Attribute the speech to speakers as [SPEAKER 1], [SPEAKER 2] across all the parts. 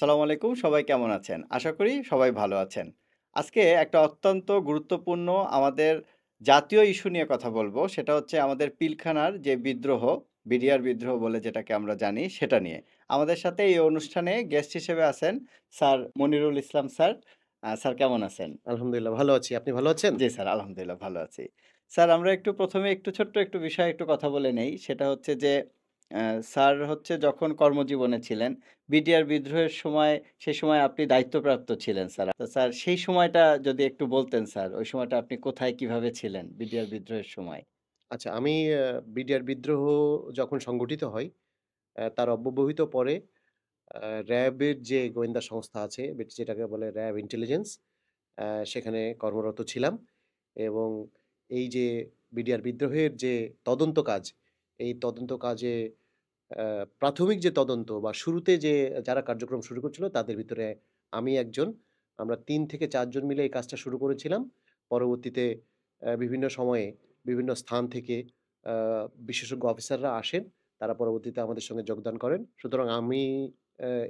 [SPEAKER 1] আসসালামু আলাইকুম। সবাই কেমন আছেন? আশা করি সবাই ভালো আছেন। আজকে একটা অত্যন্ত গুরুত্বপূর্ণ আমাদের জাতীয় ইস্যু নিয়ে কথা বলবো। সেটা হচ্ছে আমাদের পিলখানার যে বিদ্রোহ, বিডিআর বিদ্রোহ বলে যেটাকে আমরা জানি সেটা নিয়ে। আমাদের সাথে এই অনুষ্ঠানে গেস্ট হিসেবে আছেন স্যার মনিরুল ইসলাম স্যার। স্যার কেমন আছেন?
[SPEAKER 2] আলহামদুলিল্লাহ ভালো আছি। আপনি ভালো আছেন?
[SPEAKER 1] জি স্যার, আলহামদুলিল্লাহ ভালো আছি। স্যার আমরা একটু ১ম এ একটু ছোট্ট একটু বিষয়ে একটু কথা বলে নেই। সেটা হচ্ছে যে স্যার হচ্ছে যখন কর্মজীবনে ছিলেন, বিডিআর বিদ্রোহের সময় সেই সময় আপনি দায়িত্বপ্রাপ্ত ছিলেন স্যার। তো স্যার সেই সময়টা যদি একটু বলতেন স্যার, ওই সময়টা আপনি কোথায় কিভাবে ছিলেন বিডিআর বিদ্রোহের সময়?
[SPEAKER 2] আচ্ছা আমি বিডিআর বিদ্রোহ যখন সংগঠিত হয়, তার অব্যবহিত পরে র‍্যাবের যে গোয়েন্দা সংস্থা আছে, যেটাকে বলে র‍্যাব ইন্টেলিজেন্স, সেখানে কর্মরত ছিলাম এবং এই যে বিডিআর বিদ্রোহের যে তদন্ত কাজ, এই তদন্ত কাজে আ প্রাথমিক যে তদন্ত বা শুরুতে যে যারা কার্যক্রম শুরু করছিল তাদের ভিতরে আমি একজন। আমরা ৩ থেকে ৪ জন মিলে এই কাজটা শুরু করেছিলাম। পরবর্তীতে বিভিন্ন সময়ে বিভিন্ন স্থান থেকে আ বিশেষজ্ঞ অফিসাররা আসেন। তারা পরবর্তীতে আমাদের সঙ্গে যোগদান করেন। সুতরাং আমি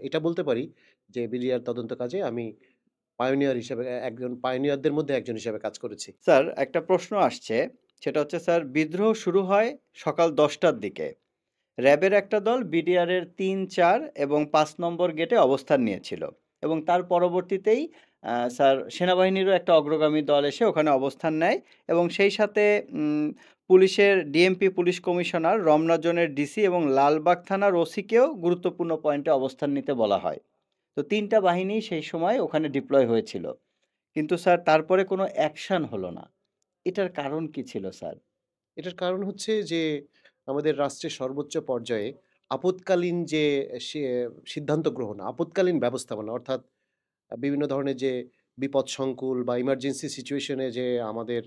[SPEAKER 2] এটা বলতে পারি যে বিডিআর তদন্ত কাজে আমি পায়োনিয়ার হিসেবে একজন পায়োনিয়ারদের মধ্যে একজন হিসেবে কাজ করেছি।
[SPEAKER 1] স্যার একটা প্রশ্ন আসছে, সেটা হচ্ছে স্যার বিদ্রোহ শুরু হয় সকাল ১০ টার দিকে। র‍্যাবের একটা দল বিডিআর এর ৩, ৪ এবং ৫ নম্বর গেটে অবস্থান নিয়েছিল এবং তার পরবর্তীতেই স্যার সেনাবাহিনীরও একটা অগ্রগামী দল এসে ওখানে অবস্থান নেয় এবং সেই সাথে পুলিশের ডিএমপি পুলিশ কমিশনার, রমনা জোনের ডিসি এবং লালবাগ থানার ওসিকেও গুরুত্বপূর্ণ পয়েন্টে অবস্থান নিতে বলা হয়। তো ৩ টা বাহিনী সেই সময় ওখানে ডিপ্লয় হয়েছিল। কিন্তু স্যার তারপরে কোনো অ্যাকশন হলো না। এটার কারণ কি ছিল স্যার?
[SPEAKER 2] এটার কারণ হচ্ছে যে আমাদের রাষ্ট্রের সর্বোচ্চ পর্যায়ে আপৎকালীন যে সে সিদ্ধান্ত গ্রহণ, আপৎকালীন ব্যবস্থাপনা অর্থাৎ বিভিন্ন ধরনের যে বিপদ সংকুল বা ইমার্জেন্সি সিচুয়েশন এ যে আমাদের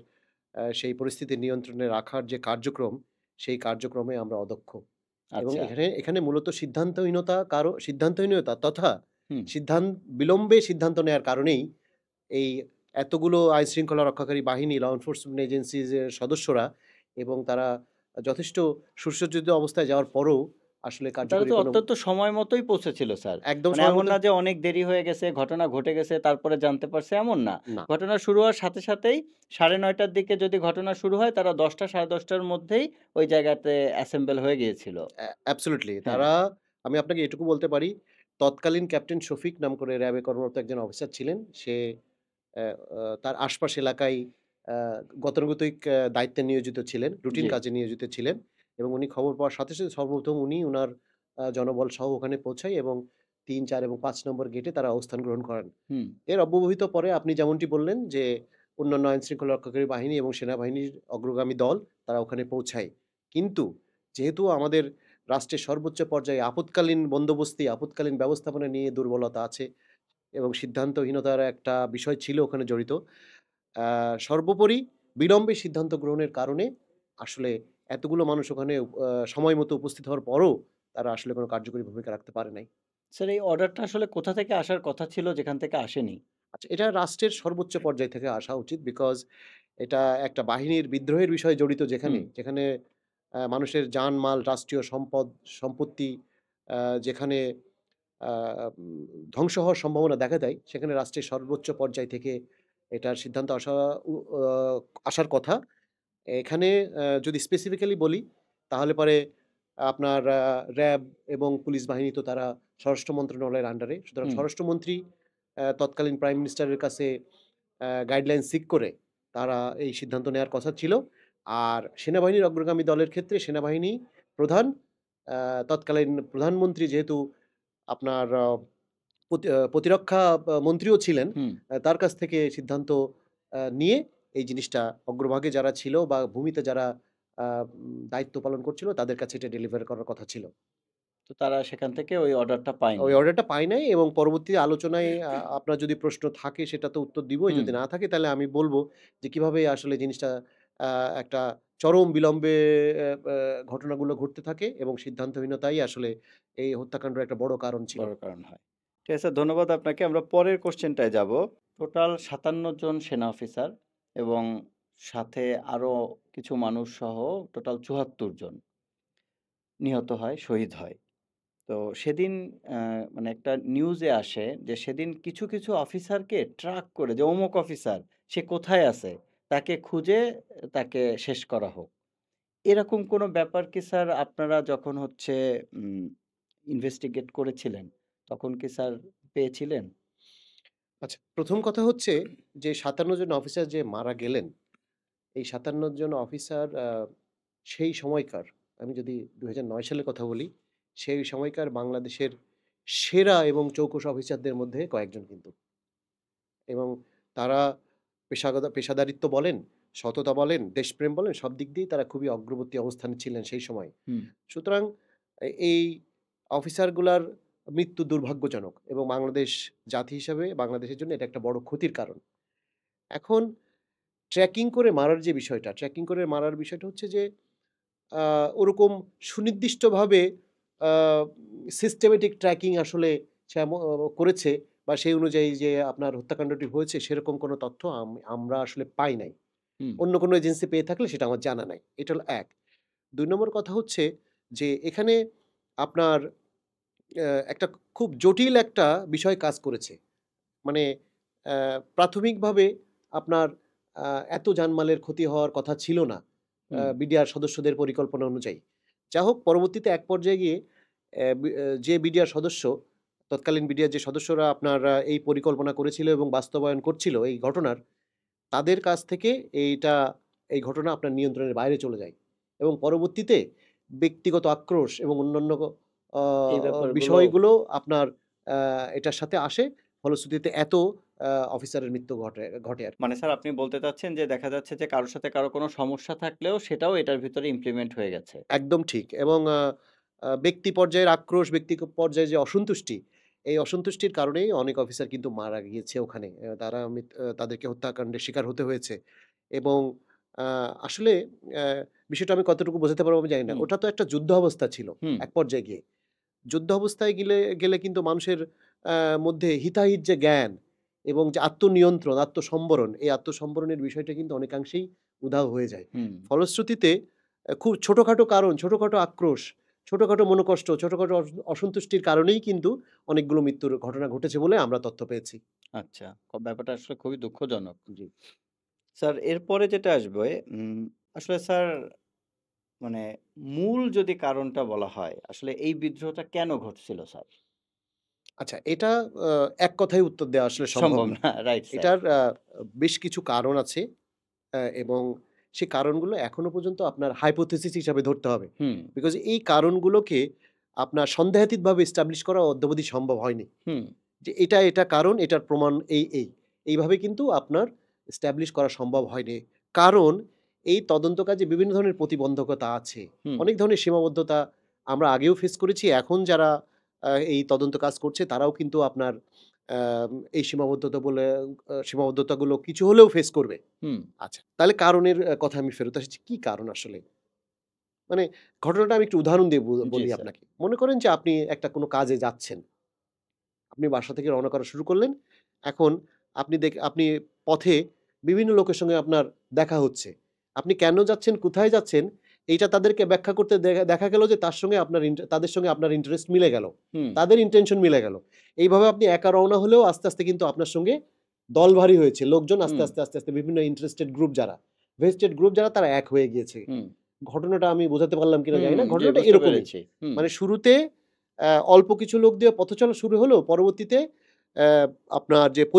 [SPEAKER 2] সেই পরিস্থিতি নিয়ন্ত্রণে রাখার যে কার্যক্রম, সেই কার্যক্রমে আমরা অদক্ষ। এবং
[SPEAKER 1] আচ্ছা।
[SPEAKER 2] এখানে মূলত সিদ্ধান্তহীনতা তথা
[SPEAKER 1] হুম।
[SPEAKER 2] বিলম্বে সিদ্ধান্ত নেয়ার কারণেই এই এতগুলো আইন শৃঙ্খলা রক্ষাকারী বাহিনী, ল এনফোর্সমেন্ট এজেন্সিজ এর সদস্যরা এবং তারা যথেষ্ট সুসজ্জিত অবস্থায় যাওয়ার পরেও আসলে
[SPEAKER 1] তারা
[SPEAKER 2] কার্যকরী
[SPEAKER 1] তো
[SPEAKER 2] কোনো
[SPEAKER 1] অত্যন্ত সময় মতোই পৌঁছেছিল স্যার।
[SPEAKER 2] একদম
[SPEAKER 1] মানে
[SPEAKER 2] সময়
[SPEAKER 1] এমন
[SPEAKER 2] মতো
[SPEAKER 1] না যে অনেক দেরি হয়ে গেছে, ঘটনা ঘটে গেছে তারপরে জানতে পারছে এমন না।
[SPEAKER 2] না।
[SPEAKER 1] ঘটনা শুরু হওয়ার সাথে সাথেই ৯:৩০ টার দিকে যদি ঘটনা শুরু হয় তারা ১০টা ১০:৩০ টার মধ্যেই ওই জায়গাতে অ্যাসেম্বল হয়ে গিয়েছিল।
[SPEAKER 2] অ্যাবসোলিউটলি।
[SPEAKER 1] হ্যাঁ।
[SPEAKER 2] তারা আমি আপনাকে এটুকু বলতে পারি, তৎকালীন ক্যাপ্টেন শফিক নাম করে র‍্যাবে কর্মরত একজন অফিসার ছিলেন। সে অ্যা আ তার আশপাশ এলাকায় আ গতানুগতিক দায়িত্বে নিয়োজিত ছিলেন, রুটিন
[SPEAKER 1] জি।
[SPEAKER 2] কাজে নিয়োজিত ছিলেন এবং উনি খবর পাওয়ার সাথে, সাথে সর্বপ্রথম উনি উনার জনবল সহ ওখানে পৌঁছায় এবং ৩, ৪ এবং ৫ নম্বর গেটে তারা অবস্থান গ্রহণ করেন।
[SPEAKER 1] হুম।
[SPEAKER 2] এর অব্যবহিত পরে আপনি যেমনটি বললেন যে, অন্যান্য আইনশৃঙ্খলা রক্ষাকারী বাহিনী এবং সেনাবাহিনীর অগ্রগামী দল তারা ওখানে পৌঁছায়। কিন্তু যেহেতু আমাদের রাষ্ট্রের সর্বোচ্চ পর্যায়ে আপৎকালীন বন্দোবস্তি, আপৎকালীন ব্যবস্থাপনা নিয়ে দুর্বলতা আছে এবং সিদ্ধান্তহীনতার একটা বিষয় ছিল ওখানে জড়িত। আ সর্বোপরি বিলম্বে সিদ্ধান্ত গ্রহণের কারণে আসলে এতগুলো মানুষ ওখানে সময় মতো উপস্থিত হওয়ার পরও তারা আসলে কোনো কার্যকরী ভূমিকা রাখতে পারে নাই।
[SPEAKER 1] স্যার এই অর্ডারটা আসলে কোথা থেকে আসার কথা ছিল যেখান থেকে আসেনি?
[SPEAKER 2] আচ্ছা, এটা রাষ্ট্রের সর্বোচ্চ পর্যায় থেকে আসা উচিত। বিকজ এটা একটা বাহিনীর বিদ্রোহের বিষয় জড়িত
[SPEAKER 1] হুম।
[SPEAKER 2] যেখানে মানুষের জানমাল, রাষ্ট্রীয় সম্পত্তি আ যেখানে আ উম ধ্বংস হওয়ার সম্ভাবনা দেখা দেয়, সেখানে রাষ্ট্রের সর্বোচ্চ পর্যায় থেকে এটার সিদ্ধান্ত উ আ আসার কথা। এখানে যদি স্পেসিফিক্যালি বলি, তাহলে পরে আপনার র‍্যাব এবং পুলিশ বাহিনী তো তারা স্বরাষ্ট্র মন্ত্রণালয়ের আন্ডারে। সুতরাং
[SPEAKER 1] হুম।
[SPEAKER 2] স্বরাষ্ট্রমন্ত্রী তৎকালীন প্রাইম মিনিস্টারের কাছে গাইডলাইন সিক করে তারা এই সিদ্ধান্ত নেওয়ার কথা ছিল। আর সেনাবাহিনীর অগ্রগামী দলের ক্ষেত্রে সেনাবাহিনী প্রধান আ তৎকালীন প্রধানমন্ত্রী যেহেতু আপনার প্রতিরক্ষা মন্ত্রীও ছিলেন।
[SPEAKER 1] হুম।
[SPEAKER 2] তার কাছ থেকে সিদ্ধান্ত নিয়ে এই জিনিসটা অগ্রভাগে যারা ছিল বা ভূমিতে যারা দায়িত্ব পালন করছিল তাদের কাছে এটা ডেলিভার করার কথা ছিল।
[SPEAKER 1] তো তারা সেখান থেকে ওই অর্ডারটা
[SPEAKER 2] ওই
[SPEAKER 1] পায়নি।
[SPEAKER 2] অর্ডারটা পাই নাই এবং পরবর্তী আলোচনায় আপনার যদি প্রশ্ন থাকে সেটা তো উত্তর দিবই।
[SPEAKER 1] হুম।
[SPEAKER 2] যদি না থাকে তাহলে আমি বলব যে কিভাবে আসলে জিনিসটা আ একটা চরম বিলম্বে অ্যা অ্যা ঘটনাগুলো ঘটতে থাকে এবং সিদ্ধান্তহীনতাই আসলে এই হত্যাকাণ্ডের একটা বড় কারণ ছিল।
[SPEAKER 1] বড় কারণ হয়। ঠিক আছে, ধন্যবাদ আপনাকে। আমরা পরের কোয়েশ্চেনটায় যাব। টোটাল ৫৭ জন সেনা অফিসার এবং সাথে আরো কিছু মানুষ সহ টোটাল ৭৪ জন নিহত হয়, শহীদ হয়। তো সেদিন আ মানে একটা নিউজে আসে যে সেদিন কিছু অফিসারকে ট্র্যাক করে যে অমুক অফিসার সে কোথায় আছে? তাকে খুঁজে তাকে শেষ করা হোক। এরকম কোনো ব্যাপার কি স্যার আপনারা যখন হচ্ছে উম ইনভেস্টিগেট করেছিলেন, তখন কি স্যার পেয়েছিলেন?
[SPEAKER 2] আচ্ছা, ১ম কথা হচ্ছে যে ৫৭ জন অফিসার যে মারা গেলেন, এই ৫৭ জন অফিসার সেই সময়কার, আমি যদি ২০০৯ সালের কথা বলি, সেই সময়কার বাংলাদেশের সেরা এবং চৌকস অফিসারদের মধ্যে কয়েকজন কিন্তু। এবং তারা পেশাদারিত্ব বলেন, সততা বলেন, দেশপ্রেম বলেন, সব দিক দিয়েই তারা খুবই অগ্রবর্তী অবস্থানে ছিলেন সেই সময়।
[SPEAKER 1] হুম,
[SPEAKER 2] সুতরাং এই অফিসারগুলার মৃত্যু দুর্ভাগ্যজনক এবং বাংলাদেশ জাতি হিসাবে বাংলাদেশের জন্য এটা একটা বড় ক্ষতির কারণ। এখন ট্র্যাকিং করে মারার বিষয়টা হচ্ছে যে আ ওরকম সুনির্দিষ্টভাবে আ সিস্টেমেটিক ট্র্যাকিং আসলে সে করেছে বা সেই অনুযায়ী যে আপনার হত্যাকাণ্ডটি হয়েছে সেরকম কোনো তথ্য আমরা আসলে পাই নাই।
[SPEAKER 1] হুম,
[SPEAKER 2] অন্য কোনো এজেন্সি পেয়ে থাকলে সেটা আমার জানা নাই। এটা হলো ১। ২ নম্বর কথা হচ্ছে যে এখানে আপনার একটা খুব জটিল একটা বিষয় কাজ করেছে। মানে প্রাথমিকভাবে আপনার আ এত জানমালের ক্ষতি হওয়ার কথা ছিল না।
[SPEAKER 1] হুম,
[SPEAKER 2] বিডিআর সদস্যদের পরিকল্পনা অনুযায়ী। যা হোক পরবর্তীতে এক পর্যায়ে গিয়ে যে বিডিআর সদস্য, তৎকালীন বিডিআর যে সদস্যরা আপনার এই পরিকল্পনা করেছিল এবং বাস্তবায়ন করছিল এই ঘটনার, তাদের কাছ থেকে এই ঘটনা আপনার নিয়ন্ত্রণের বাইরে চলে যায়। এবং পরবর্তীতে ব্যক্তিগত আক্রোশ এবং অন্যান্য আ
[SPEAKER 1] এই ব্যাপারগুলো
[SPEAKER 2] বিষয়গুলো আপনার আ এটার সাথে আসে। ফলশ্রুতিতে এত অফিসারের মৃত্যু ঘটে আরকি।
[SPEAKER 1] মানে স্যার আপনি বলতে চাচ্ছেন যে দেখা যাচ্ছে যে কারো সাথে কারো কোনো সমস্যা থাকলেও সেটাও এটার ভিতরে ইমপ্লিমেন্ট হয়ে গেছে।
[SPEAKER 2] একদম ঠিক এবং আ আ ব্যক্তি পর্যায়ের আক্রোশ, পর্যায়ে যে অসন্তুষ্টি, এই অসন্তুষ্টির কারণেই অনেক অফিসার কিন্তু মারা গিয়েছে ওখানে। তারা তাদেরকে হত্যাকাণ্ডের শিকার হতে হয়েছে এবং আ আসলে অ্যা বিষয়টা আমি কতটুকু বোঝাতে পারবো আমি জানি না।
[SPEAKER 1] হুম,
[SPEAKER 2] ওটা তো একটা যুদ্ধ অবস্থা ছিল
[SPEAKER 1] হুম,
[SPEAKER 2] এক পর্যায়ে গিয়ে। যুদ্ধ অবস্থায় গেলে কিন্তু মানুষের আ মধ্যে হিতাহিত যে জ্ঞান এবং যে আত্মনিয়ন্ত্রণ, আত্মসম্বরণ, এই আত্মসম্বরণের বিষয়টা কিন্তু অনেকাংশেই উধাও হয়ে যায়।
[SPEAKER 1] হুম।
[SPEAKER 2] ফলশ্রুতিতে খুব ছোটখাটো কারণ, ছোটখাটো আক্রোশ, ছোটখাটো মনোকষ্ট, ছোটখাটো অসন্তুষ্টির কারণেই কিন্তু অনেকগুলো মৃত্যুর ঘটনা ঘটেছে বলে আমরা তথ্য পেয়েছি।
[SPEAKER 1] আচ্ছা, ব্যাপারটা আসলে খুবই দুঃখজনক।
[SPEAKER 2] জি।
[SPEAKER 1] স্যার এরপরে যেটা আসবে আসলে স্যার মানে মূল যদি কারণটা বলা হয়, আসলে এই বিদ্রোহটা কেন ঘটছিল স্যার?
[SPEAKER 2] আচ্ছা এটা আ এক কথায় উত্তর দেওয়া আসলে সম্ভব
[SPEAKER 1] সম্ভব
[SPEAKER 2] না।
[SPEAKER 1] না। Right sir.
[SPEAKER 2] এটার বেশ কিছু কারণ আছে। এবং সেই কারণগুলো এখনো পর্যন্ত আপনার হাইপোথিসিস হিসাবে ধরতে হবে।
[SPEAKER 1] হুম,
[SPEAKER 2] বিকজ এই কারণগুলোকে আপনার সন্দেহাতীতভাবে এস্টাবলিশ করা অদ্যাবধি সম্ভব হয়নি।
[SPEAKER 1] হুম,
[SPEAKER 2] যে এটা কারণ, এটার প্রমাণ এই। এইভাবে কিন্তু আপনার এস্টাবলিশ করা সম্ভব হয়নি। কারণ এই তদন্ত কাজে বিভিন্ন ধরনের প্রতিবন্ধকতা আছে।
[SPEAKER 1] হুম,
[SPEAKER 2] অনেক ধরনের সীমাবদ্ধতা আমরা আগেও ফেস করেছি। এখন যারা এই তদন্ত কাজ করছে তারাও কিন্তু আপনার এই সীমাবদ্ধতাগুলো কিছু হলেও ফেস করবে।
[SPEAKER 1] হুম,
[SPEAKER 2] আচ্ছা, তাহলে কারণের কথায় আমি ফেরত আসছি। কি কারণ আসলে? মানে ঘটনাটা আমি একটু উদাহরণ দিয়ে
[SPEAKER 1] জি
[SPEAKER 2] বলি
[SPEAKER 1] স্যার।
[SPEAKER 2] আপনাকে। মনে করেন যে আপনি একটা কোনো কাজে যাচ্ছেন। আপনি বাসা থেকে রওনা করা শুরু করলেন। এখন আপনি পথে বিভিন্ন লোকের সঙ্গে আপনার দেখা হচ্ছে। আপনি কেন যাচ্ছেন, কোথায় যাচ্ছেন, এইটা তাদেরকে ব্যাখ্যা করতে দেখা গেল যে তাদের সঙ্গে আপনার ইন্টারেস্ট মিলে গেল।
[SPEAKER 1] হুম,
[SPEAKER 2] তাদের ইনটেনশন মিলে গেল। এইভাবে আপনি একা রওনা হলেও আস্তে কিন্তু আপনার সঙ্গে দল ভারী হয়েছে। লোকজন
[SPEAKER 1] হুম,
[SPEAKER 2] আস্তে বিভিন্ন ইন্টারেস্টেড গ্রুপ যারা, ভেস্টেড গ্রুপ যারা তারা এক হয়ে গিয়েছে।
[SPEAKER 1] হুম,
[SPEAKER 2] ঘটনাটা আমি বোঝাতে পারলাম কিনা জানি
[SPEAKER 1] হুম,
[SPEAKER 2] না।
[SPEAKER 1] জি
[SPEAKER 2] ঘটনাটা
[SPEAKER 1] বুঝতে
[SPEAKER 2] এরকমই।
[SPEAKER 1] পেরেছি। হুম,
[SPEAKER 2] মানে শুরুতে অল্প কিছু লোক দিয়ে পথ চলা শুরু হলেও পরবর্তীতে অ্যা আপনার যে
[SPEAKER 1] হুম,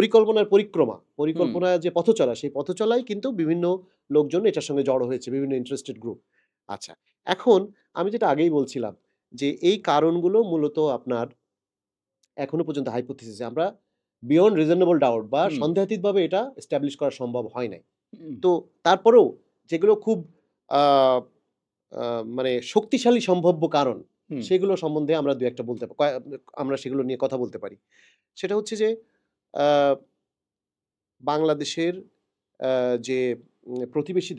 [SPEAKER 2] পরিকল্পনার যে পথ চলা, সেই পথ চলায় কিন্তু বিভিন্ন লোকজন এটার সঙ্গে জড়ো হয়েছে, বিভিন্ন ইন্টারেস্টেড গ্রুপ। আচ্ছা, এখন আমি যেটা আগেই বলছিলাম যে এই কারণগুলো মূলত আপনার এখনো পর্যন্ত হাইপোথিসিস আমরা বিয়ন্ড রিজনেবল ডাউট বা
[SPEAKER 1] হুম,
[SPEAKER 2] সন্দেহাতীতভাবে এটা এস্টাবলিশ করা সম্ভব হয় নাই।
[SPEAKER 1] হুম,
[SPEAKER 2] তো তারপরেও যেগুলো খুব আ আ মানে শক্তিশালী সম্ভাব্য কারণ,
[SPEAKER 1] হুম,
[SPEAKER 2] সেগুলো সম্বন্ধে আমরা ২-১ টা বলতে পা কয় আমরা সেগুলো নিয়ে কথা বলতে পারি। সেটা হচ্ছে যে আ বাংলাদেশের আ যে প্রতিবেশী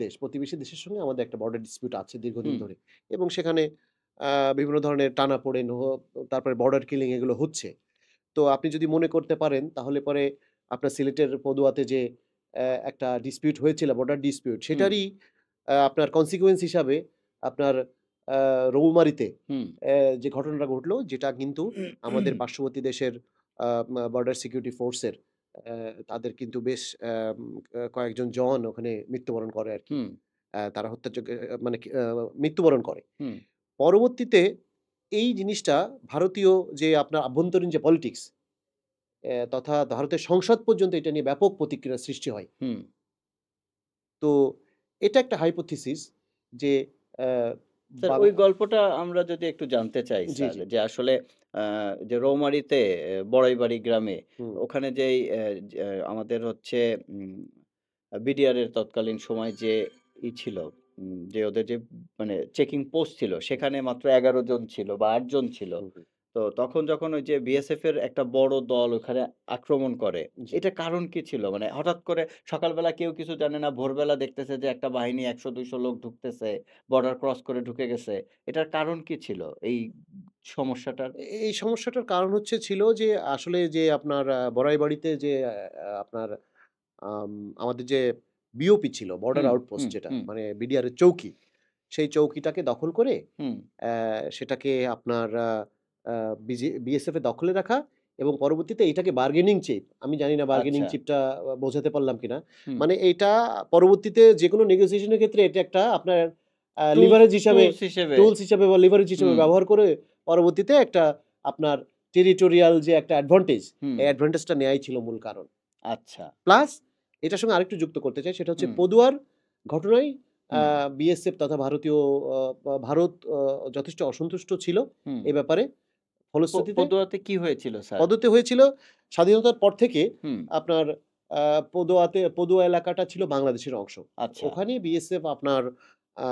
[SPEAKER 2] দেশের সঙ্গে আমাদের একটা বর্ডার ডিসপিউট আছে দীর্ঘদিন
[SPEAKER 1] হুম,
[SPEAKER 2] ধরে এবং সেখানে বিভিন্ন ধরনের টানাপোড়েন তারপরে বর্ডার কিলিং এগুলো হচ্ছে। তো আপনি যদি মনে করতে পারেন তাহলে পরে আপনার সিলেটের পদুয়াতে যে একটা ডিসপিউট হয়েছিল বর্ডার ডিসপিউট
[SPEAKER 1] হুম,
[SPEAKER 2] সেটারই আপনার কনসিকুয়েন্স হিসাবে আপনার রৌমারীতে
[SPEAKER 1] হুম,
[SPEAKER 2] যে ঘটনাটা ঘটলো, যেটা কিন্তু আমাদের পার্শ্ববর্তী দেশের বর্ডার সিকিউরিটি ফোর্সের তাদের কিন্তু বেশ কয়েকজন জওয়ান ওখানে মৃত্যুবরণ করে আরকি।
[SPEAKER 1] হুম,
[SPEAKER 2] তারা হত্যাযোগ্য মানে কি মৃত্যুবরণ করে।
[SPEAKER 1] হুম,
[SPEAKER 2] পরবর্তীতে এই জিনিসটা ভারতীয় যে আপনার আভ্যন্তরীণ যে পলিটিক্স তথা ভারতের সংসদ পর্যন্ত এটা নিয়ে ব্যাপক প্রতিক্রিয়ার সৃষ্টি হয়।
[SPEAKER 1] হুম।
[SPEAKER 2] তো এটা একটা হাইপোথিসিস যে অ্যা
[SPEAKER 1] স্যার
[SPEAKER 2] বাং
[SPEAKER 1] ওই গল্পটা আমরা যদি একটু জানতে চাই
[SPEAKER 2] জি,
[SPEAKER 1] স্যার
[SPEAKER 2] জি।
[SPEAKER 1] যে আসলে আ যে রৌমারীতে বড়াইবাড়ি গ্রামে
[SPEAKER 2] হুম,
[SPEAKER 1] ওখানে যেই আমাদের হচ্ছে বিডিআর এর তৎকালীন সময় যে ছিল যে ওদের যে মানে চেকিং পোস্ট ছিল
[SPEAKER 2] হুম,
[SPEAKER 1] সেখানে মাত্র ১১ জন ছিল বা ৮ জন ছিল।
[SPEAKER 2] হুম, হুম।
[SPEAKER 1] তো তখন যখন ওই যে বিএসএফ এর একটা বড় দল ওখানে আক্রমণ করে,
[SPEAKER 2] জি।
[SPEAKER 1] এটার কারণ কি ছিল? মানে হঠাৎ করে সকালবেলা কেউ কিছু জানে না, ভোরবেলা দেখতেছে যে একটা বাহিনী ১০০-২০০ লোক ঢুকতেছে, বর্ডার ক্রস করে ঢুকে গেছে। এটার কারণ কি ছিল এই সমস্যাটার?
[SPEAKER 2] এই সমস্যাটার কারণ ছিল যে আসলে যে আপনার বড়াইবাড়িতে যে আপনার আম আমাদের যে বিওপি ছিল, বর্ডার
[SPEAKER 1] হুম,
[SPEAKER 2] আউটপোস্ট
[SPEAKER 1] হুম,
[SPEAKER 2] যেটা
[SPEAKER 1] হুম,
[SPEAKER 2] মানে বিডিআর এর চৌকি, সেই চৌকিটাকে দখল করে
[SPEAKER 1] হুম।
[SPEAKER 2] সেটাকে আপনার আ আ বিএসএফ এর দখলে রাখা এবং পরবর্তীতে এটাকে বার্গেনিং চিপ, আমি জানি না বার্গেনিং
[SPEAKER 1] আচ্ছা।
[SPEAKER 2] চিপটা বোঝাতে পারলাম কিনা।
[SPEAKER 1] হুম।
[SPEAKER 2] মানে এইটা পরবর্তীতে যেকোনো নেগোসিয়েশন এর ক্ষেত্রে এটা একটা আপনার
[SPEAKER 1] টুলস
[SPEAKER 2] লিভারেজ হিসাবে,
[SPEAKER 1] টুলস হিসেবে
[SPEAKER 2] টুলস হিসাবে বা লিভারেজ হিসেবে
[SPEAKER 1] হুম,
[SPEAKER 2] ব্যবহার করে পরবর্তীতে একটা আপনার টেরিটোরিয়াল যে একটা অ্যাডভান্টেজ,
[SPEAKER 1] হুম।
[SPEAKER 2] এই অ্যাডভান্টেজটা নেয়াই ছিল মূল কারণ।
[SPEAKER 1] আচ্ছা।
[SPEAKER 2] প্লাস এটার সঙ্গে আরেকটু যুক্ত করতে চাই সেটা হচ্ছে
[SPEAKER 1] হুম,
[SPEAKER 2] পদুয়ার ঘটনায় আ
[SPEAKER 1] হুম,
[SPEAKER 2] বিএসএফ তথা ভারতীয় ভারত যথেষ্ট অসন্তুষ্ট ছিল
[SPEAKER 1] হুম।
[SPEAKER 2] এ ব্যাপারে। ফলশ্রুতিতে
[SPEAKER 1] পদুয়াতে কি হয়েছিল স্যার?
[SPEAKER 2] পদত্যাগ হয়েছিল স্বাধীনতার পর থেকে
[SPEAKER 1] হুম,
[SPEAKER 2] আপনার পদুয়া এলাকাটা ছিল বাংলাদেশের অংশ।
[SPEAKER 1] আচ্ছা,
[SPEAKER 2] ওখানে বিএসএফ আপনার আ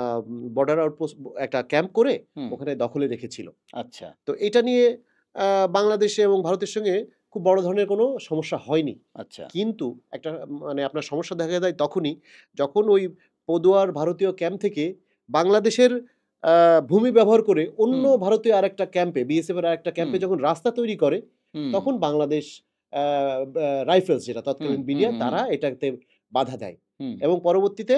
[SPEAKER 2] বর্ডার আউটপোস্ট একটা ক্যাম্প করে
[SPEAKER 1] হুম,
[SPEAKER 2] ওখানে দখলে রেখেছিল।
[SPEAKER 1] আচ্ছা,
[SPEAKER 2] তো এটা নিয়ে বাংলাদেশে এবং ভারতের সঙ্গে খুব বড় ধরনের কোনো সমস্যা হয়নি।
[SPEAKER 1] আচ্ছা।
[SPEAKER 2] কিন্তু একটা মানে আপনার সমস্যা দেখা দেয় তখনই, যখন ওই পদুয়ার ভারতীয় ক্যাম্প থেকে বাংলাদেশের আ ভূমি ব্যবহার করে অন্য
[SPEAKER 1] হুম,
[SPEAKER 2] ভারতীয় আরেকটা ক্যাম্পে, বিএসএফ এর আরেকটা
[SPEAKER 1] হুম,
[SPEAKER 2] ক্যাম্পে যখন রাস্তা তৈরি করে,
[SPEAKER 1] হুম,
[SPEAKER 2] তখন বাংলাদেশ আ রাইফেলস যেটা
[SPEAKER 1] হুম,
[SPEAKER 2] তৎকালীন
[SPEAKER 1] হুম,
[SPEAKER 2] বিডিআর
[SPEAKER 1] হুম, হুম,
[SPEAKER 2] তারা এটাতে বাধা দেয়
[SPEAKER 1] হুম।
[SPEAKER 2] এবং পরবর্তীতে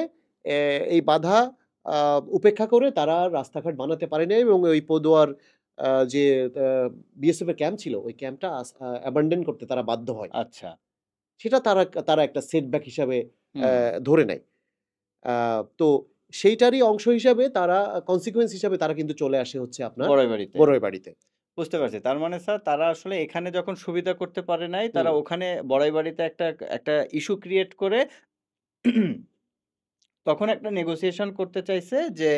[SPEAKER 2] এই বাধা আ উপেক্ষা করে তারা রাস্তাঘাট বানাতে পারে নাই এবং ওই পদুয়ার যে আ বিএসএফ এর ক্যাম্প ছিল, ওই ক্যাম্পটা অ্যাবান্ডন করতে তারা বাধ্য হয়।
[SPEAKER 1] আচ্ছা,
[SPEAKER 2] সেটা তারা একটা সেটব্যাক হিসাবে
[SPEAKER 1] হুম।
[SPEAKER 2] ধরে নেয়। আ তো সেইটারই অংশ হিসাবে তারা কনসিকুয়েন্স হিসাবে তারা কিন্তু চলে আসে হচ্ছে আপনার
[SPEAKER 1] বড়াইবাড়িতে।
[SPEAKER 2] বড়ুয়াবাড়িতে।
[SPEAKER 1] বুঝতে পারছি। তার মানে স্যার তারা আসলে এখানে যখন সুবিধা করতে পারে নাই, তারা
[SPEAKER 2] হুম।
[SPEAKER 1] ওখানে বড়াইবাড়িতে একটা একটা ইস্যু ক্রিয়েট করে তখন একটা নেগোসিয়েশন করতে চাইছে যে,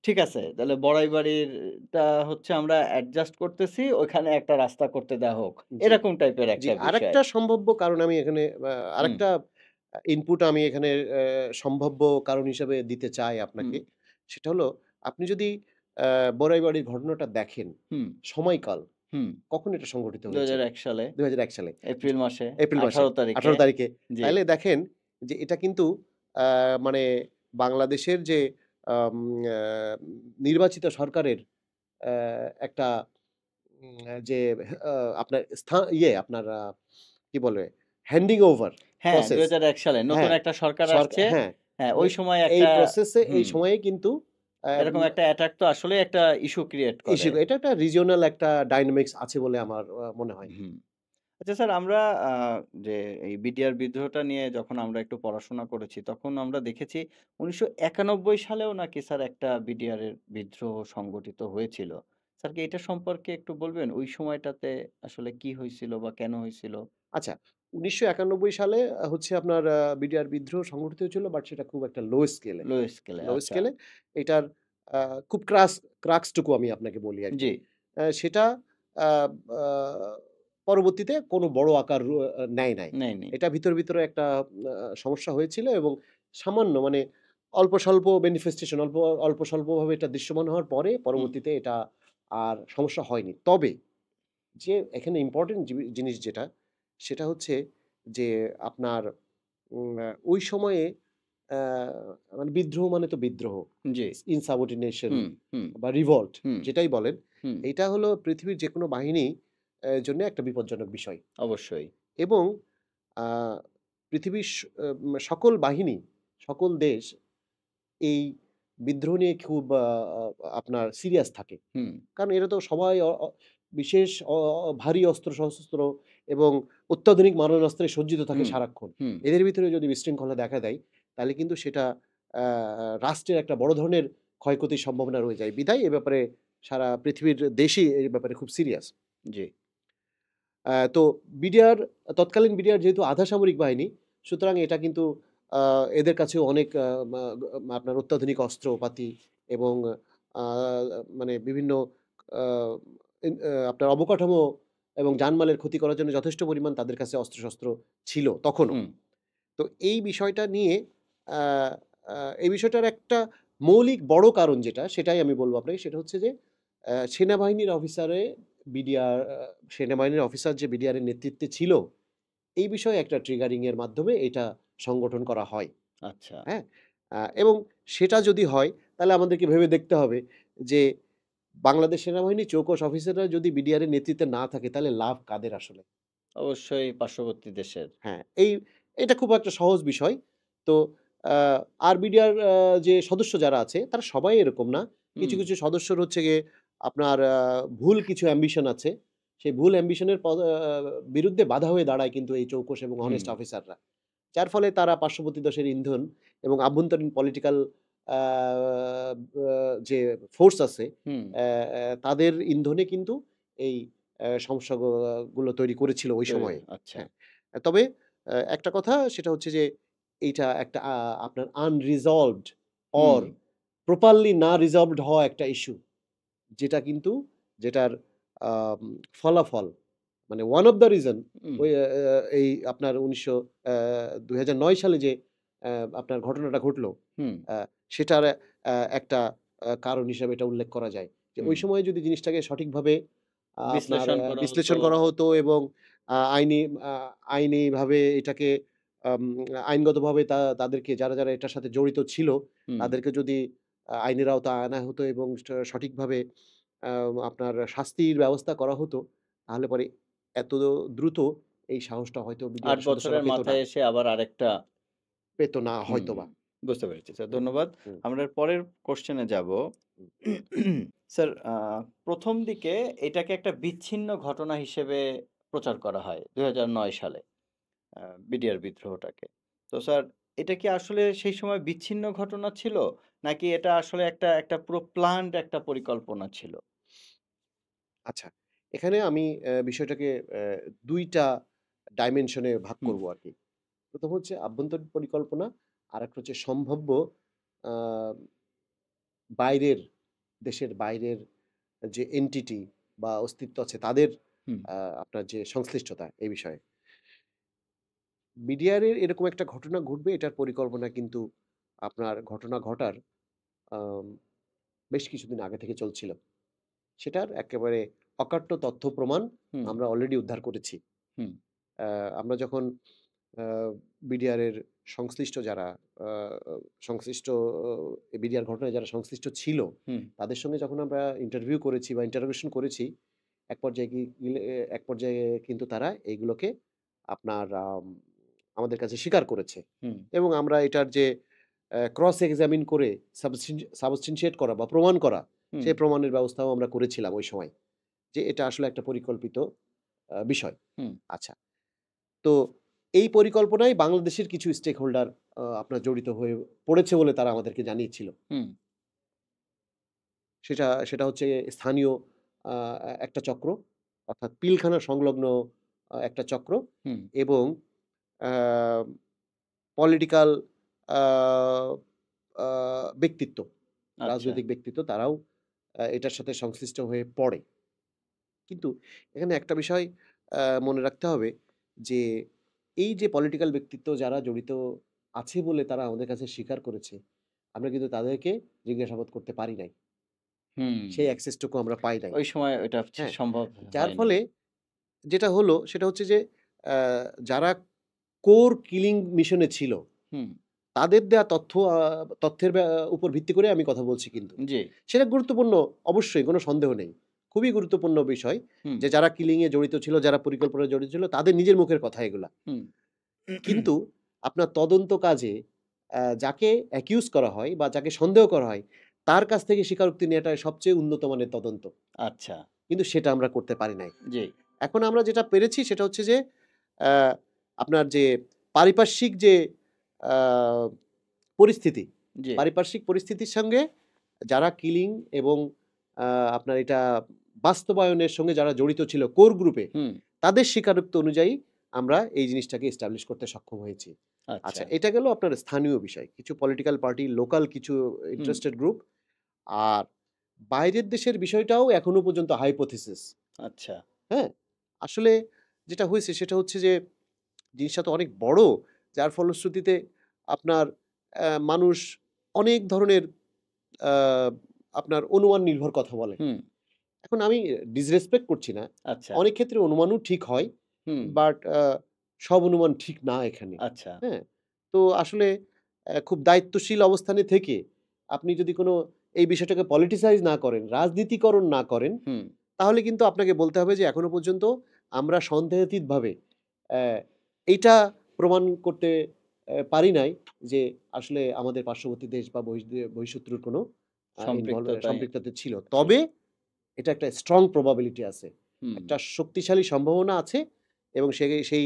[SPEAKER 1] ঠিক আছে তাহলে বড়াইবাড়িরটা হচ্ছে আমরা অ্যাডজাস্ট করতেছি, ওইখানে একটা রাস্তা করতে দেওয়া হোক।
[SPEAKER 2] জি,
[SPEAKER 1] এরকম টাইপের
[SPEAKER 2] জি।
[SPEAKER 1] একটা বিষয়।
[SPEAKER 2] আরেকটা সম্ভাব্য কারণ আমি এখানে
[SPEAKER 1] হুম,
[SPEAKER 2] আরেকটা ইনপুট আমি এখানে সম্ভাব্য কারণ হিসেবে দিতে চাই
[SPEAKER 1] হুম,
[SPEAKER 2] আপনাকে। সেটা হলো আপনি যদি আ বড়াইবাড়ির ঘটনাটা দেখেন,
[SPEAKER 1] হুম,
[SPEAKER 2] সময়কাল
[SPEAKER 1] হুম।
[SPEAKER 2] কখন এটা সংঘটিত হয়েছে?
[SPEAKER 1] ২০০১ সালে
[SPEAKER 2] ২০০১ সালে।
[SPEAKER 1] এপ্রিল মাসে
[SPEAKER 2] এপ্রিল মাসে
[SPEAKER 1] ১৮ তারিখে
[SPEAKER 2] ১৮ তারিখে।
[SPEAKER 1] জি,
[SPEAKER 2] তাইলে দেখেন যে এটা কিন্তু আ মানে বাংলাদেশের যে আম আ নির্বাচিত সরকারের আ একটা যে আ আপনার আপনার কি বলে? হ্যান্ডিং ওভার
[SPEAKER 1] হ্যাঁ,
[SPEAKER 2] প্রসেস
[SPEAKER 1] ২০০১ সালে নতুন
[SPEAKER 2] হ্যাঁ,
[SPEAKER 1] একটা সরকার আসছে।
[SPEAKER 2] হ্যাঁ,
[SPEAKER 1] হ্যাঁ,
[SPEAKER 2] মানে
[SPEAKER 1] ওই সময়
[SPEAKER 2] এই
[SPEAKER 1] একটা
[SPEAKER 2] প্রসেসে এই
[SPEAKER 1] হুম,
[SPEAKER 2] সময়ে কিন্তু আম
[SPEAKER 1] এরকম একটা অ্যাটাক তো আসলেই একটা ইস্যু ক্রিয়েট করে।
[SPEAKER 2] ইস্যু এটা একটা রিজিওনাল একটা ডায়নামিক্স আছে বলে আমার মনে হয়।
[SPEAKER 1] হুম। আচ্ছা স্যার আমরা আ যে এই বিডিআর বিদ্রোহটা নিয়ে যখন আমরা একটু পড়াশোনা করেছি, তখন আমরা দেখেছি ১৯৯১ সালেও নাকি স্যার একটা বিডিআর এর বিদ্রোহ সংগঠিত হয়েছিল। স্যার কি এটা সম্পর্কে একটু বলবেন? ওই সময়টাতে আসলে কি হয়েছিল বা কেন হয়েছিল?
[SPEAKER 2] আচ্ছা, ১৯৯১ সালে হচ্ছে আপনার বিডিআর বিদ্রোহ সংগঠিত হয়েছিল বাট সেটা খুব একটা লো স্কেলে।
[SPEAKER 1] লো স্কেলে
[SPEAKER 2] লো
[SPEAKER 1] আচ্ছা।
[SPEAKER 2] স্কেলে এটার আ খুব ক্রাক্স টুকু আমি আপনাকে বলি আরকি।
[SPEAKER 1] জি।
[SPEAKER 2] সেটা আ আ পরবর্তীতে কোনো বড় আকার নেয় নাই।
[SPEAKER 1] নেয়নি।
[SPEAKER 2] এটা ভিতরে একটা সমস্যা হয়েছিল এবং সামান্য মানে অল্প স্বল্প ম্যানিফেস্টেশন অল্প স্বল্পভাবে এটা দৃশ্যমান হওয়ার পরে
[SPEAKER 1] হুম,
[SPEAKER 2] পরবর্তীতে এটা আর সমস্যা হয়নি। তবে যে এখানে ইম্পোর্টেন্ট জিনিস যেটা, সেটা হচ্ছে যে আপনার ওই সময়ে অ্যা মানে বিদ্রোহ মানে তো বিদ্রোহ।
[SPEAKER 1] জি।
[SPEAKER 2] ইনসাবঅর্ডিনেশন
[SPEAKER 1] হুম, হুম,
[SPEAKER 2] বা রিভোল্ট
[SPEAKER 1] হুম,
[SPEAKER 2] যেটাই বলেন,
[SPEAKER 1] হুম।
[SPEAKER 2] এইটা হলো পৃথিবীর যেকোনো বাহিনী জন্য একটা বিপজ্জনক বিষয়।
[SPEAKER 1] অবশ্যই।
[SPEAKER 2] এবং আ পৃথিবীর সকল বাহিনী, সকল দেশ এই বিদ্রোহ নিয়ে খুব আপনার সিরিয়াস থাকে।
[SPEAKER 1] হুম,
[SPEAKER 2] কারণ এরা তো সবাই বিশেষ ভারী অস্ত্র-শস্ত্র এবং অত্যাধুনিক মারণাস্ত্রে সজ্জিত থাকে
[SPEAKER 1] হুম,
[SPEAKER 2] সারাক্ষণ।
[SPEAKER 1] হুম।
[SPEAKER 2] এদের ভিতরে যদি বিশৃঙ্খলা দেখা দেয়, তাহলে কিন্তু সেটা আ রাষ্ট্রের একটা বড় ধরনের ক্ষয়ক্ষতির সম্ভাবনা রয়ে যায়। বিধায় এ ব্যাপারে সারা পৃথিবীর দেশই এই ব্যাপারে খুব সিরিয়াস।
[SPEAKER 1] জি।
[SPEAKER 2] তো বিডিআর তৎকালীন বিডিআর যেহেতু আধা সামরিক বাহিনী, সুতরাং এটা কিন্তু আ এদের কাছেও অনেক আপনার অত্যাধুনিক অস্ত্রপাতি এবং আ মানে বিভিন্ন আ আপনার অবকাঠামো এবং জানমালের ক্ষতি করার জন্য যথেষ্ট পরিমাণ তাদের কাছে অস্ত্রশস্ত্র ছিল তখনও।
[SPEAKER 1] হুম,
[SPEAKER 2] তো এই বিষয়টা নিয়ে আ আ এই বিষয়টার একটা মৌলিক বড় কারণ যেটা, সেটাই আমি বলব আপনাকে। সেটা হচ্ছে যে সেনাবাহিনীর অফিসারে বিডিআর সেনাবাহিনীর অফিসার যে বিডিআর এর নেতৃত্বে ছিল, এই বিষয়ে একটা ট্রিগারিং এর মাধ্যমে এটা সংগঠন করা হয়।
[SPEAKER 1] আচ্ছা।
[SPEAKER 2] হ্যাঁ? এবং সেটা যদি হয় তাহলে আমাদেরকে ভেবে দেখতে হবে যে বাংলাদেশ সেনাবাহিনীর চৌকস অফিসাররা যদি বিডিআর এর নেতৃত্বে না থাকে তাহলে লাভ কাদের আসলে?
[SPEAKER 1] অবশ্যই পার্শ্ববর্তী দেশের।
[SPEAKER 2] হ্যাঁ, এটা খুব একটা সহজ বিষয়। তো আ আরবিডিআর যে সদস্য যারা আছে তারা সবাই এরকম না।
[SPEAKER 1] হুম,
[SPEAKER 2] কিছু সদস্যর হচ্ছে গিয়ে আপনার ভুল কিছু অ্যাম্বিশন আছে। সেই ভুল অ্যাম্বিশন এর বিরুদ্ধে বাধা হয়ে দাঁড়ায় কিন্তু এই চৌকস এবং
[SPEAKER 1] হুম।
[SPEAKER 2] হনেস্ট অফিসাররা। যার ফলে তারা পার্শ্ববর্তী দেশের ইন্ধন এবং আভ্যন্তরীণ পলিটিক্যাল আ আ যে ফোর্স আছে
[SPEAKER 1] হুম,
[SPEAKER 2] তাদের ইন্ধনে কিন্তু এই গুলো তৈরি করেছিল ওই
[SPEAKER 1] তৈরি
[SPEAKER 2] সময়ে।
[SPEAKER 1] আচ্ছা।
[SPEAKER 2] হ্যাঁ। তবে একটা কথা সেটা হচ্ছে যে এইটা একটা আপনার আনরিজলভড
[SPEAKER 1] হুম,
[SPEAKER 2] অর প্রপারলি না রিজলভড হওয়া একটা ইস্যু। যেটা কিন্তু যেটার আম ফলাফল মানে one of the reason
[SPEAKER 1] হুম,
[SPEAKER 2] ওই এই আপনার ২০০৯ সালে যে অ্যা আপনার ঘটনাটা ঘটলো,
[SPEAKER 1] হুম,
[SPEAKER 2] আ সেটার একটা কারণ হিসেবে এটা উল্লেখ করা যায়। যে ওই
[SPEAKER 1] হুম।
[SPEAKER 2] সময়ে যদি জিনিসটাকে সঠিকভাবে আপনার
[SPEAKER 1] বিশ্লেষণ করা হতো।
[SPEAKER 2] বিশ্লেষণ করা হতো এবং আ আইনি আ আইনিভাবে এটাকে আম আইনগতভাবে তাদেরকে যারা এটার সাথে জড়িত ছিল,
[SPEAKER 1] হুম।
[SPEAKER 2] তাদেরকে যদি আইনের আওতায় আনা হতো এবং সঠিকভাবে আপনার শাস্তির ব্যবস্থা করা হতো, তাহলে পরে এত দ্রুত এই সাহসটা হয়তো
[SPEAKER 1] ৮
[SPEAKER 2] বিডিআর সদস্যরা
[SPEAKER 1] বছরের
[SPEAKER 2] পেত না।
[SPEAKER 1] মাথায় এসে আবার আরেকটা
[SPEAKER 2] পেত না
[SPEAKER 1] হুম,
[SPEAKER 2] হয়তোবা।
[SPEAKER 1] বুঝতে পেরেছি স্যার।
[SPEAKER 2] হুম,
[SPEAKER 1] ধন্যবাদ।
[SPEAKER 2] হুম,
[SPEAKER 1] আমরা পরের কোয়েশ্চেন এ যাবো।
[SPEAKER 2] হুম।
[SPEAKER 1] স্যার ১ম দিকে এটাকে একটা বিচ্ছিন্ন ঘটনা হিসেবে প্রচার করা হয় ২০০৯ সালে আ বিডিআর বিদ্রোহটাকে। তো স্যার এটা কি আসলে সেই সময় বিচ্ছিন্ন ঘটনা ছিল? নাকি এটা আসলে একটা পুরো প্ল্যান্ড একটা পরিকল্পনা ছিল?
[SPEAKER 2] আচ্ছা, এখানে আমি বিষয়টাকে ২ টা ডাইমেনশন এ ভাগ
[SPEAKER 1] হুম,
[SPEAKER 2] করব আরকি। ১ম হচ্ছে আভ্যন্তরীণ পরিকল্পনা, আরেকটা হচ্ছে সম্ভাব্য আ বাইরের দেশের বাইরের যে এন্টিটি বা অস্তিত্ব আছে তাদের
[SPEAKER 1] হুম,
[SPEAKER 2] আ আপনার যে সংশ্লিষ্টতা এই বিষয়ে। বিডিআর এর এরকম একটা ঘটনা ঘটবে এটার পরিকল্পনা কিন্তু আপনার ঘটনা ঘটার আম বেশ কিছুদিন আগে থেকে চলছিল। সেটার একেবারে অকাট্য তথ্য প্রমাণ
[SPEAKER 1] হুম,
[SPEAKER 2] আমরা অলরেডি উদ্ধার করেছি।
[SPEAKER 1] হুম,
[SPEAKER 2] আমরা যখন আ বিডিআর এর সংশ্লিষ্ট যারা আ সংশ্লিষ্ট বিডিআর ঘটনায় যারা সংশ্লিষ্ট ছিল,
[SPEAKER 1] হুম,
[SPEAKER 2] তাদের সঙ্গে যখন আমরা ইন্টারভিউ করেছি বা ইন্টারোগেশন করেছি, এক পর্যায়ে এক পর্যায়ে কিন্তু তারা এইগুলোকে আপনার আমাদের কাছে স্বীকার করেছে।
[SPEAKER 1] হুম,
[SPEAKER 2] এবং আমরা এটার যে ক্রস এক্সামিন করে সাবস্টেনশিয়েট করা বা প্রমাণ করা,
[SPEAKER 1] হুম,
[SPEAKER 2] সেই প্রমাণের ব্যবস্থাও আমরা করেছিলাম ওই সময়। যে এটা আসলে একটা পরিকল্পিত বিষয়।
[SPEAKER 1] হুম,
[SPEAKER 2] আচ্ছা। তো এই পরিকল্পনায় বাংলাদেশের কিছু স্টেক হোল্ডার আপনার জড়িত হয়ে পড়েছে বলে তারা আমাদেরকে জানিয়েছিল।
[SPEAKER 1] হুম,
[SPEAKER 2] সেটা হচ্ছে স্থানীয় আ একটা চক্র, অর্থাৎ পিলখানা সংলগ্ন একটা চক্র
[SPEAKER 1] হুম,
[SPEAKER 2] এবং আ পলিটিক্যাল আ আ ব্যক্তিত্ব,
[SPEAKER 1] আচ্ছা।
[SPEAKER 2] রাজনৈতিক ব্যক্তিত্ব তারাও এটার সাথে সংশ্লিষ্ট হয়ে পড়ে। কিন্তু এখানে একটা বিষয় মনে রাখতে হবে যে, এই যে পলিটিক্যাল ব্যক্তিত্ব যারা জড়িত আছে বলে তারা আমাদের কাছে স্বীকার করেছে, আমরা কিন্তু তাদেরকে জিজ্ঞাসাবাদ করতে পারি নাই।
[SPEAKER 1] হুম,
[SPEAKER 2] সেই অ্যাক্সেস টুকু আমরা পাই নাই।
[SPEAKER 1] ওই সময় ওটা
[SPEAKER 2] হ্যাঁ?
[SPEAKER 1] সম্ভব
[SPEAKER 2] যার
[SPEAKER 1] হয়নি।
[SPEAKER 2] ফলে যেটা হলো সেটা হচ্ছে যে, অ্যা যারা কোর কিলিং মিশন এ ছিল,
[SPEAKER 1] হুম,
[SPEAKER 2] তাদের দেয়া তথ্যের উপর ভিত্তি করে আমি কথা বলছি কিন্তু।
[SPEAKER 1] জি,
[SPEAKER 2] সেটা গুরুত্বপূর্ণ অবশ্যই কোনো সন্দেহ নেই। খুবই গুরুত্বপূর্ণ বিষয়
[SPEAKER 1] হুম,
[SPEAKER 2] যে যারা কিলিং এ জড়িত ছিল, যারা পরিকল্পনায় জড়িত ছিল তাদের নিজের মুখের কথা এগুলা।
[SPEAKER 1] হুম,
[SPEAKER 2] কিন্তু আপনার তদন্ত কাজে যাকে অ্যাকিউজ করা হয় বা যাকে সন্দেহ করা হয়, তার কাছ থেকে স্বীকারোক্তি নেওয়াটাই সবচেয়ে উন্নত মানের তদন্ত।
[SPEAKER 1] আচ্ছা।
[SPEAKER 2] কিন্তু সেটা আমরা করতে পারি নাই।
[SPEAKER 1] জি,
[SPEAKER 2] এখন আমরা যেটা পেরেছি সেটা হচ্ছে যে আ আপনার যে পারিপার্শ্বিক যে আ পরিস্থিতি,
[SPEAKER 1] জি।
[SPEAKER 2] পারিপার্শ্বিক পরিস্থিতির সঙ্গে যারা কিলিং এবং আ আপনার এটা বাস্তবায়নের সঙ্গে যারা জড়িত ছিল কোর গ্রুপে,
[SPEAKER 1] হুম,
[SPEAKER 2] তাদের স্বীকারোক্তি অনুযায়ী আমরা এই জিনিসটাকে এস্টাবলিশ করতে সক্ষম হয়েছি।
[SPEAKER 1] আচ্ছা।
[SPEAKER 2] আচ্ছা, এটা গেল আপনার স্থানীয় বিষয়। কিছু পলিটিক্যাল পার্টি, লোকাল কিছু
[SPEAKER 1] হুম,
[SPEAKER 2] ইন্টারেস্টেড গ্রুপ। আর বাইরের দেশের বিষয়টাও এখনো পর্যন্ত হাইপোথিসিস।
[SPEAKER 1] আচ্ছা।
[SPEAKER 2] হ্যাঁ? আসলে যেটা হয়েছে সেটা হচ্ছে যে জিনিসটা তো অনেক বড়। যার ফলশ্রুতিতে আপনার মানুষ অনেক ধরনের আ আপনার অনুমান নির্ভর কথা বলে।
[SPEAKER 1] হুম,
[SPEAKER 2] এখন আমি ডিসরেসপেক্ট করছি না।
[SPEAKER 1] আচ্ছা।
[SPEAKER 2] অনেক ক্ষেত্রে অনুমানও ঠিক হয়।
[SPEAKER 1] হুম,
[SPEAKER 2] বাট সব অনুমান ঠিক না এখানে।
[SPEAKER 1] আচ্ছা।
[SPEAKER 2] হ্যাঁ? তো আসলে খুব দায়িত্বশীল অবস্থানে থেকে আপনি যদি কোন এই বিষয়টাকে পলিটিসাইজ না করেন, রাজনীতিকরণ না করেন,
[SPEAKER 1] হুম,
[SPEAKER 2] তাহলে কিন্তু আপনাকে বলতে হবে যে এখনো পর্যন্ত আমরা সন্দেহাতীতভাবে অ্যা এইটা প্রমাণ করতে পারি নাই যে আসলে আমাদের পার্শ্ববর্তী দেশ বা বহিঃশত্রুর কোনো
[SPEAKER 1] সম্পৃক্ততায়
[SPEAKER 2] সম্পৃক্ততা ছিল।
[SPEAKER 1] ছিল।
[SPEAKER 2] তবে এটা একটা স্ট্রং প্রবাবিলিটি আছে।
[SPEAKER 1] হুম,
[SPEAKER 2] একটা শক্তিশালী সম্ভাবনা আছে এবং সেই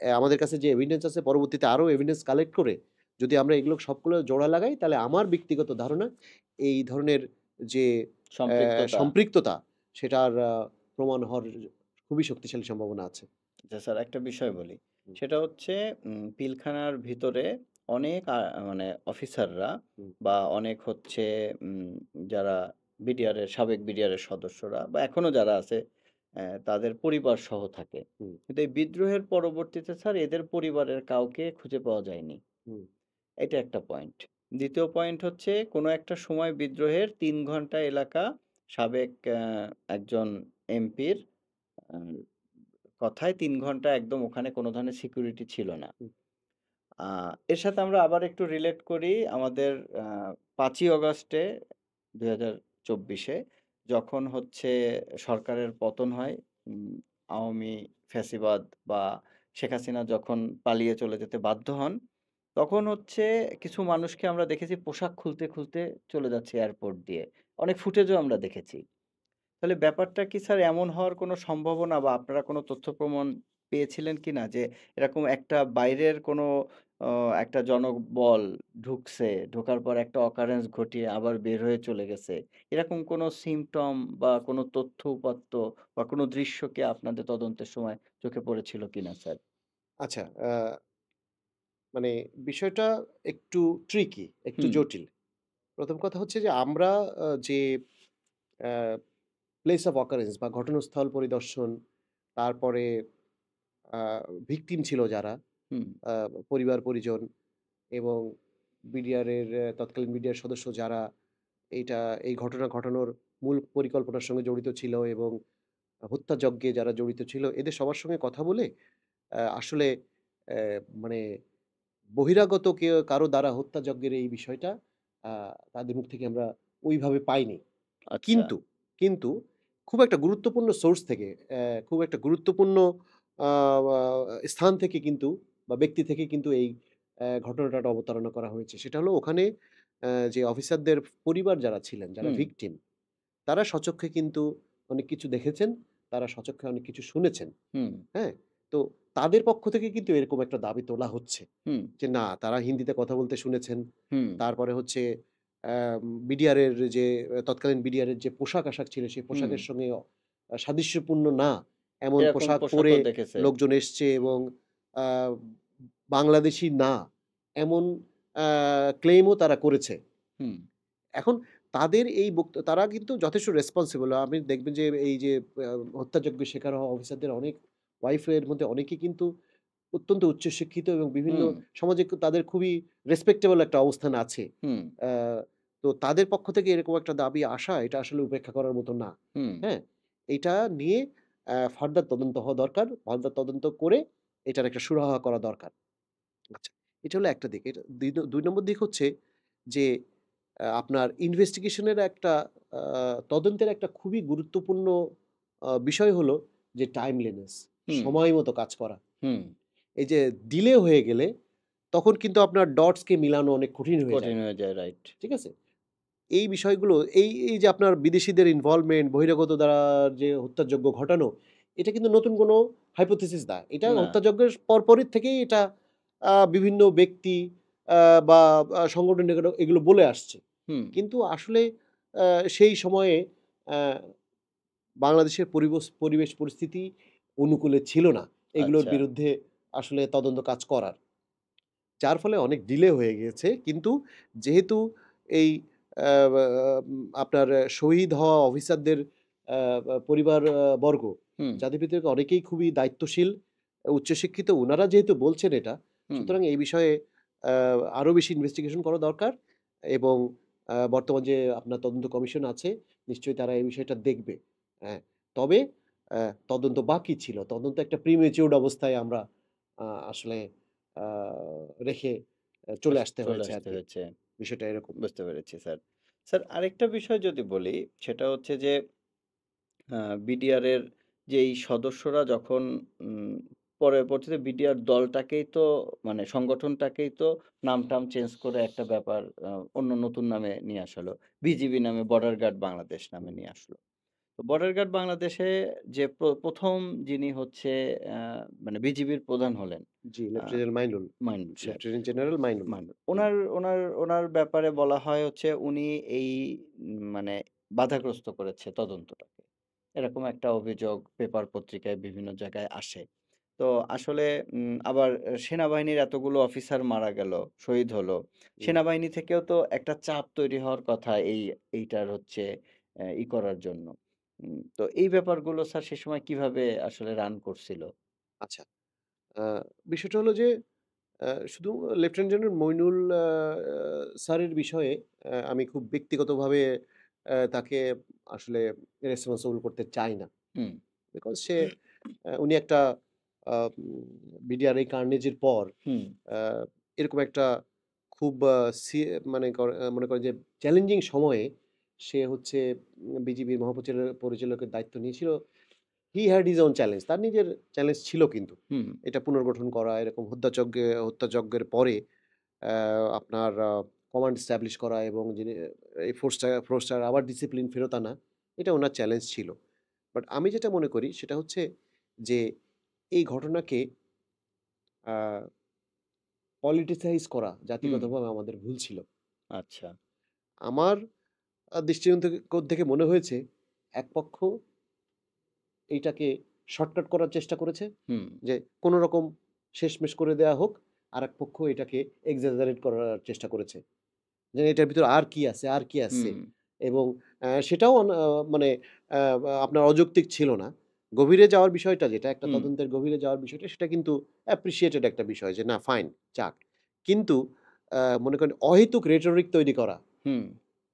[SPEAKER 2] আমাদের কাছে যে এভিডেন্স আছে পরবর্তীতে আরো এভিডেন্স কালেক্ট করে যদি আমরা এগুলো সবগুলো জোড়া লাগাই তাহলে আমার ব্যক্তিগত ধারণা এই ধরনের যে
[SPEAKER 1] সম্পৃক্ততা।
[SPEAKER 2] সম্পৃক্ততা সেটার প্রমাণ হওয়ার খুবই শক্তিশালী সম্ভাবনা আছে।
[SPEAKER 1] আচ্ছা স্যার একটা বিষয় বলি।
[SPEAKER 2] হুম,
[SPEAKER 1] সেটা হচ্ছে পিলখানার ভিতরে অনেক মানে অফিসাররা
[SPEAKER 2] হুম,
[SPEAKER 1] বা অনেক হচ্ছে উম যারা বিডিআরের সাবেক বিডিআরের সদস্যরা বা এখনো যারা আছে তাদের পরিবার সহ থাকে।
[SPEAKER 2] হুম,
[SPEAKER 1] কিন্তু এই বিদ্রোহের পরবর্তীতে স্যার এদের পরিবারের কাউকে খুঁজে পাওয়া যায়নি।
[SPEAKER 2] হুম,
[SPEAKER 1] এটা একটা পয়েন্ট। ২য় পয়েন্ট হচ্ছে কোনো একটা সময় বিদ্রোহের ৩ ঘন্টা এলাকা সাবেক একজন এমপির আ কথায় ৩ ঘন্টা একদম ওখানে কোনো ধরনের সিকিউরিটি ছিল না।
[SPEAKER 2] হুম,
[SPEAKER 1] আ এর সাথে আমরা আবার একটু রিলেট করি আমাদের আ ৫ই অগাস্টে ২০২৪ এ যখন হচ্ছে সরকারের পতন হয়, আওয়ামী ফ্যাসিবাদ বা শেখ হাসিনা যখন পালিয়ে চলে যেতে বাধ্য হন, তখন হচ্ছে কিছু মানুষকে আমরা দেখেছি পোশাক খুলতে, খুলতে চলে যাচ্ছে এয়ারপোর্ট দিয়ে। অনেক ফুটেজও আমরা দেখেছি। তাহলে ব্যাপারটা কি স্যার এমন হওয়ার কোনো সম্ভাবনা বা আপনারা কোনো তথ্য প্রমাণ পেয়েছিলেন কিনা? যে এরকম একটা বাইরের কোনো অ একটা জনবল ঢুকছে, ঢোকার পর একটা occurrence ঘটিয়ে আবার বের হয়ে চলে গেছে। এরকম কোনো symptom বা কোনো তথ্য উপাত্ত বা কোনো দৃশ্য কি আপনাদের তদন্তের সময় চোখে পড়েছিল কিনা স্যার?
[SPEAKER 2] আচ্ছা, মানে বিষয়টা একটু ট্রিকি, একটু
[SPEAKER 1] হুম,
[SPEAKER 2] জটিল। ১ম কথা হচ্ছে যে আমরা যে প্লেস অফ অকারেন্স বা ঘটনাস্থল পরিদর্শন, তারপরে আ ভিকটিম ছিল যারা,
[SPEAKER 1] হুম,
[SPEAKER 2] আ পরিবার-পরিজন এবং বিডিআরের তৎকালীন বিডিআর সদস্য যারা এই ঘটনা ঘটানোর মূল পরিকল্পনার সঙ্গে জড়িত ছিল এবং হত্যাযজ্ঞে যারা জড়িত ছিল, এদের সবার সঙ্গে কথা বলে আসলে মানে বহিরাগত কারো দ্বারা হত্যাযজ্ঞের এই বিষয়টা আ তাদের মুখ থেকে আমরা ওইভাবে পাইনি।
[SPEAKER 1] আচ্ছা,
[SPEAKER 2] কিন্তু, কিন্তু খুব একটা গুরুত্বপূর্ণ সোর্স থেকে খুব একটা গুরুত্বপূর্ণ আ আ স্থান থেকে কিন্তু বা ব্যক্তি থেকে কিন্তু এই ঘটনাটা অবতারণা করা হয়েছে। সেটা হলো ওখানে যে অফিসারদের পরিবার যারা ছিলেন, যারা
[SPEAKER 1] হুম,
[SPEAKER 2] ভিকটিম তারা স্বচক্ষে কিন্তু অনেক কিছু দেখেছেন, তারা স্বচক্ষে অনেক কিছু শুনেছেন।
[SPEAKER 1] হুম,
[SPEAKER 2] হ্যাঁ? তো তাদের পক্ষ থেকে কিন্তু এরকম একটা দাবি তোলা হচ্ছে।
[SPEAKER 1] হুম,
[SPEAKER 2] যে না তারা হিন্দিতে কথা বলতে শুনেছেন।
[SPEAKER 1] হুম,
[SPEAKER 2] তারপরে হচ্ছে বিডিআরের যে তৎকালীন বিডিআরের যে পোশাক-আশাক ছিল সেই
[SPEAKER 1] হুম,
[SPEAKER 2] পোশাকের সঙ্গে সাদৃশ্যপূর্ণ না এমন
[SPEAKER 1] এরকম
[SPEAKER 2] পোশাক পরে
[SPEAKER 1] পোশাকও দেখেছে।
[SPEAKER 2] লোকজন এসছে এবং আ বাংলাদেশী না এমন আ ক্লেইমও তারা করেছে।
[SPEAKER 1] হুম,
[SPEAKER 2] এখন তাদের এই তারা কিন্তু যথেষ্ট রেসপন্সিবল। আপনি দেখবেন যে এই যে আ হত্যাযজ্ঞের শিকার হওয়া অফিসারদের অনেক ওয়াইফ এর মধ্যে অনেকেই কিন্তু অত্যন্ত উচ্চশিক্ষিত এবং বিভিন্ন
[SPEAKER 1] হুম,
[SPEAKER 2] সমাজে তাদের খুবই রেসপেক্টেবল একটা অবস্থান আছে।
[SPEAKER 1] হুম,
[SPEAKER 2] আ তো তাদের পক্ষ থেকে এরকম একটা দাবি আসা এটা আসলে উপেক্ষা করার মতো না।
[SPEAKER 1] হুম,
[SPEAKER 2] হ্যাঁ? এইটা নিয়ে ফার্দার তদন্ত হওয়া দরকার। ফার্দার তদন্ত করে এটার একটা সুরাহা করা দরকার। আচ্ছা, এটা হলো একটা দিক। এটা ২ নম্বর দিক হচ্ছে যে আপনার ইনভেস্টিগেশন এর একটা আ তদন্তের একটা খুবই গুরুত্বপূর্ণ বিষয় হলো যে টাইমলিনেস
[SPEAKER 1] হুম,
[SPEAKER 2] সময় মতো কাজ করা।
[SPEAKER 1] হুম,
[SPEAKER 2] এই যে ডিলে হয়ে গেলে তখন কিন্তু আপনার ডটসকে মিলানো অনেক কঠিন হয়ে যায়।
[SPEAKER 1] কঠিন হয়ে যায়, রাইট।
[SPEAKER 2] ঠিক আছে? এই বিষয়গুলো এই যে আপনার বিদেশীদের ইনভলভমেন্ট, বহিরাগত দ্বারা যে হত্যাযজ্ঞ ঘটানো, এটা কিন্তু নতুন কোনো হাইপোথিসিস না। এটা
[SPEAKER 1] না।
[SPEAKER 2] হত্যাযজ্ঞের পরপরই থেকেই এটা বিভিন্ন ব্যক্তি আ বা সংগঠন এগুলো এগুলো বলে আসছে।
[SPEAKER 1] হুম,
[SPEAKER 2] কিন্তু আসলে আ সেই সময়ে আ বাংলাদেশের পরিবেশ পরিস্থিতি অনুকূলে ছিল না এগুলোর
[SPEAKER 1] আচ্ছা।
[SPEAKER 2] বিরুদ্ধে আসলে তদন্ত কাজ করার। যার ফলে অনেক ডিলে হয়ে গিয়েছে। কিন্তু যেহেতু এই বা আপনার শহীদ হওয়া অফিসারদের আ বা পরিবার বর্গ
[SPEAKER 1] হুম,
[SPEAKER 2] যাদের ভিতরে অনেকেই খুবই দায়িত্বশীল, উচ্চশিক্ষিত উনারা যেহেতু বলছেন এটা,
[SPEAKER 1] হুম।
[SPEAKER 2] সুতরাং এই বিষয়ে আ আরো বেশি ইনভেস্টিগেশন করা দরকার এবং বর্তমান যে আপনার তদন্ত কমিশন আছে, নিশ্চয়ই তারা এই বিষয়টা দেখবে। হ্যাঁ? তবে তদন্ত বাকি ছিল। তদন্ত একটা প্রিমেচিউরড অবস্থায় আমরা আসলে আ রেখে চলে আসতে
[SPEAKER 1] চলে
[SPEAKER 2] হয়েছে
[SPEAKER 1] আসতে
[SPEAKER 2] আরকি।
[SPEAKER 1] হয়েছে।
[SPEAKER 2] বিষয়টা এরকম।
[SPEAKER 1] বুঝতে পেরেছি স্যার। স্যার আরেকটা বিষয় যদি বলি, সেটা হচ্ছে যে আ বিডিআর এর যেই সদস্যরা যখন উম পরবর্তীতে বিডিআর দলটাকেই তো মানে সংগঠনটাকেই তো নাম-টাম চেঞ্জ করে একটা ব্যাপার অন্য নতুন নামে নিয়ে আসা হলো। বিজিবি নামে বর্ডার গার্ড বাংলাদেশ নামে নিয়ে আসলো। তো বর্ডার গার্ড বাংলাদেশে যে ১ম যিনি হচ্ছে আ মানে বিজিবির প্রধান হলেন
[SPEAKER 2] জি,
[SPEAKER 1] আ
[SPEAKER 2] lieutenant Mainul.
[SPEAKER 1] Mainul sir.
[SPEAKER 2] Lieutenant general Mainul.
[SPEAKER 1] Mainul.
[SPEAKER 2] হুম,
[SPEAKER 1] উনার ব্যাপারে বলা হয় হচ্ছে উনি এই মানে বাধাগ্রস্ত করেছে তদন্তটাকে। এরকম একটা অভিযোগ পেপার পত্রিকায় বিভিন্ন জায়গায় আসে। তো আসলে আবার সেনাবাহিনীর এতগুলো অফিসার মারা গেল, শহীদ হলো।
[SPEAKER 2] হুম।
[SPEAKER 1] সেনাবাহিনী থেকেও তো একটা চাপ তৈরি হওয়ার কথা এইটার হচ্ছে করার জন্য। তো এই ব্যাপারগুলো স্যার সে সময় কিভাবে আসলে রান করছিল?
[SPEAKER 2] আচ্ছা। আ বিষয়টা হলো যে শুধু লেফটেন্যান্ট জেনারেল মইনুল স্যারের বিষয়ে আমি খুব ব্যক্তিগতভাবে তাকে আসলে রেসপন্সিবল করতে চাই না।
[SPEAKER 1] হুম,
[SPEAKER 2] বিকজ সে উনি একটা বিডিআর এই কার্নেজের পর
[SPEAKER 1] হুম,
[SPEAKER 2] আ এরকম একটা খুব আ সি মানে মনে করেন যে চ্যালেঞ্জিং সময়ে সে হচ্ছে বিজিবির পরিচালকের দায়িত্ব নিয়েছিল। He had his own challenge. তার নিজের চ্যালেঞ্জ ছিল কিন্তু।
[SPEAKER 1] হুম,
[SPEAKER 2] এটা পুনর্গঠন করা, এরকম হত্যাযজ্ঞের পরে আপনার কমান্ড এস্টাবলিশ করা এবং যিনি এই ফোর্সটার আবার ডিসিপ্লিন ফেরত আনা, এটা উনার চ্যালেঞ্জ ছিল। বাট আমি যেটা মনে করি সেটা হচ্ছে যে এই ঘটনাকে আ পলিটিসাইজ করা
[SPEAKER 1] হুম,
[SPEAKER 2] জাতিগতভাবে আমাদের ভুল ছিল।
[SPEAKER 1] আচ্ছা।
[SPEAKER 2] আমার দৃষ্টিকোণ থেকে মনে হয়েছে এক পক্ষ এইটাকে শর্টকাট করার চেষ্টা করেছে
[SPEAKER 1] হুম,
[SPEAKER 2] যে কোনো রকম শেষমেশ করে দেয়া হোক। আরেক পক্ষ এটাকে এক্সাজারেট করার চেষ্টা করেছে। যে এটার ভিতরে আর কি আছে, আর কি আছে?
[SPEAKER 1] হুম,
[SPEAKER 2] এবং সেটাও মানে আ আপনার অযৌক্তিক ছিল না। গভীরে যাওয়ার বিষয়টা যেটা একটা
[SPEAKER 1] হুম,
[SPEAKER 2] তদন্তের গভীরে যাওয়ার বিষয়টা সেটা কিন্তু অ্যাপ্রিশিয়েটেড একটা বিষয় যে না ফাইন যাক। কিন্তু মনে করেন অহেতুক রেটরিক তৈরি করা,
[SPEAKER 1] হুম,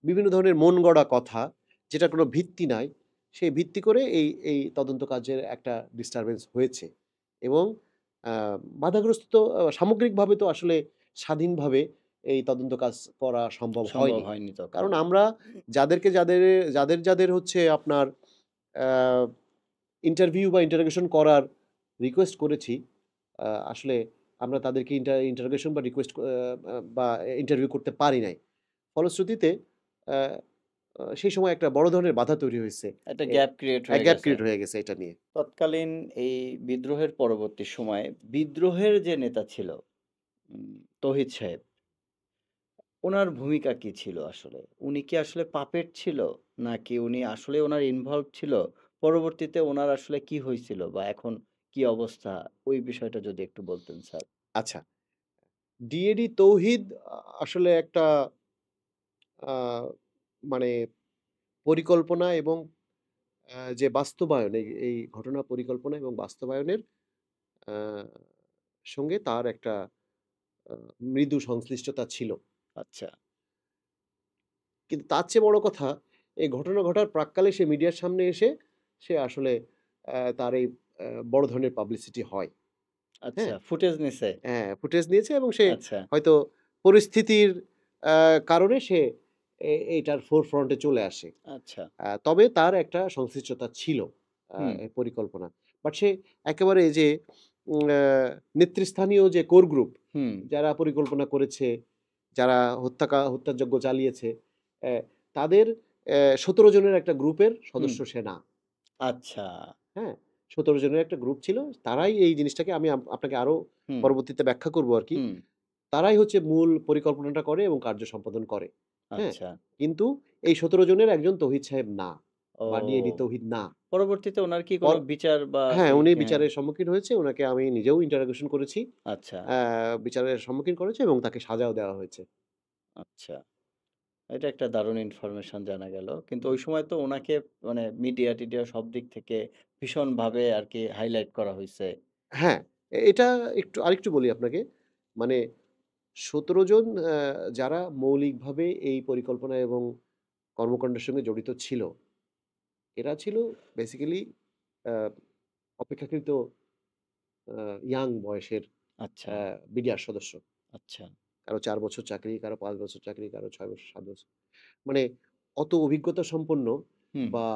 [SPEAKER 2] বিভিন্ন ধরনের মন গড়া কথা যেটার কোনো ভিত্তি নাই, সেই ভিত্তি করে এই তদন্ত কাজের একটা ডিস্টার্বেন্স হয়েছে। এবং আ বাধাগ্রস্ত তো সামগ্রিকভাবে তো আসলে স্বাধীনভাবে এই তদন্ত কাজ করা সম্ভব
[SPEAKER 1] সম্ভব
[SPEAKER 2] হয়নি।
[SPEAKER 1] হয়নি তখন।
[SPEAKER 2] কারণ আমরা যাদের হচ্ছে আপনার আ ইন্টারভিউ বা ইন্টারোগেশন করার রিকোয়েস্ট করেছি, আসলে আমরা তাদেরকে ইন্টারোগেশন বা রিকোয়েস্ট বা ইন্টারভিউ করতে পারি নাই। ফলশ্রুতিতে আ আ সেই সময় একটা বড় ধরনের বাধা তৈরি হয়েছে।
[SPEAKER 1] একটা
[SPEAKER 2] এ
[SPEAKER 1] গ্যাপ ক্রিয়েট হয়ে
[SPEAKER 2] গ্যাপ
[SPEAKER 1] গেছে।
[SPEAKER 2] ক্রিয়েট হয়ে গেছে এটা নিয়ে।
[SPEAKER 1] তৎকালীন এই বিদ্রোহের পরবর্তী সময়ে বিদ্রোহের যে নেতা ছিল তৌহিদ সাহেব, উনার ভূমিকা কি ছিল আসলে? উনি কি আসলে পাপেট ছিল? নাকি উনি আসলেই উনার ইনভলভ ছিল? পরবর্তীতে উনার আসলে কি হইছিল বা এখন কি অবস্থা? ওই বিষয়টা যদি একটু বলতেন স্যার।
[SPEAKER 2] আচ্ছা, ডিএডি তৌহিদ আসলে একটা আ মানে পরিকল্পনা এবং যে বাস্তবায়ন এই ঘটনা পরিকল্পনা এবং বাস্তবায়নের আ সঙ্গে তার একটা আ মৃদু সংশ্লিষ্টতা ছিল।
[SPEAKER 1] আচ্ছা।
[SPEAKER 2] কিন্তু তার চেয়ে বড় কথা এই ঘটনা ঘটার প্রাক্কালে সে মিডিয়ার সামনে এসে সে আসলে তার এই বড় ধরনের পাবলিসিটি হয়।
[SPEAKER 1] আচ্ছা,
[SPEAKER 2] হ্যাঁ?
[SPEAKER 1] ফুটেজ নিছে?
[SPEAKER 2] হ্যাঁ, ফুটেজ নিয়েছে এবং সে
[SPEAKER 1] আচ্ছা,
[SPEAKER 2] হয়তো পরিস্থিতির আ কারণে সে এইটার ফোরফ্রন্ট এ চলে আসে।
[SPEAKER 1] আচ্ছা।
[SPEAKER 2] তবে তার একটা সংশ্লিষ্টতা ছিল
[SPEAKER 1] হুম,
[SPEAKER 2] এই পরিকল্পনা। বাট সে একেবারে এই যে উম আ নেতৃস্থানীয় যে কোর গ্রুপ,
[SPEAKER 1] হুম,
[SPEAKER 2] যারা পরিকল্পনা করেছে, যারা হত্যাযজ্ঞ চালিয়েছে, অ্যা তাদের ১৭ জনের একটা গ্রুপের
[SPEAKER 1] হুম।
[SPEAKER 2] সদস্য সে না।
[SPEAKER 1] আচ্ছা।
[SPEAKER 2] হ্যাঁ? ১৭ জনের একটা গ্রুপ ছিল। তারাই এই জিনিসটাকে আমি আপনাকে আরো
[SPEAKER 1] হুম,
[SPEAKER 2] পরবর্তীতে ব্যাখ্যা করব আরকি।
[SPEAKER 1] হুম।
[SPEAKER 2] তারাই হচ্ছে মূল পরিকল্পনাটা করে এবং কার্য সম্পাদন করে। হ্যাঁ?
[SPEAKER 1] আচ্ছা।
[SPEAKER 2] কিন্তু এই ১৭ জনের একজন তৌহিদ সাহেব না বা ডিআইডি
[SPEAKER 1] ও!
[SPEAKER 2] তৌহিদ না।
[SPEAKER 1] পরবর্তীতে উনার কি
[SPEAKER 2] পর
[SPEAKER 1] কোনো বিচার বা
[SPEAKER 2] হ্যাঁ,
[SPEAKER 1] এই
[SPEAKER 2] উনি
[SPEAKER 1] হ্যাঁ,
[SPEAKER 2] বিচারের সম্মুখীন হয়েছে। উনাকে আমি নিজেও ইন্টারোগেশন করেছি।
[SPEAKER 1] আচ্ছা,
[SPEAKER 2] অ্যা বিচারের সম্মুখীন করেছে এবং তাকে সাজাও দেওয়া হয়েছে।
[SPEAKER 1] আচ্ছা। এটা একটা দারুণ ইনফরমেশন জানা গেল। কিন্তু ওই সময় তো উনাকে মানে মিডিয়া-টিডিয়া সব দিক থেকে ভীষণভাবে আরকি হাইলাইট করা হইছে।
[SPEAKER 2] হ্যাঁ, এটা আরেকটু বলি আপনাকে। মানে ১৭ জন যারা মৌলিকভাবে এই পরিকল্পনা এবং কর্মকান্ডের সঙ্গে জড়িত ছিল, এরা ছিল বেসিক্যালি আ অপেক্ষাকৃত ইয়াং বয়সের
[SPEAKER 1] আচ্ছা,
[SPEAKER 2] বিডিআর সদস্য।
[SPEAKER 1] আচ্ছা।
[SPEAKER 2] কারো ৪ বছর চাকরি, কারো ৫ বছর চাকরি, কারো ৬ বছর, ৭ বছর। মানে অত অভিজ্ঞতা সম্পন্ন
[SPEAKER 1] হুম,
[SPEAKER 2] বা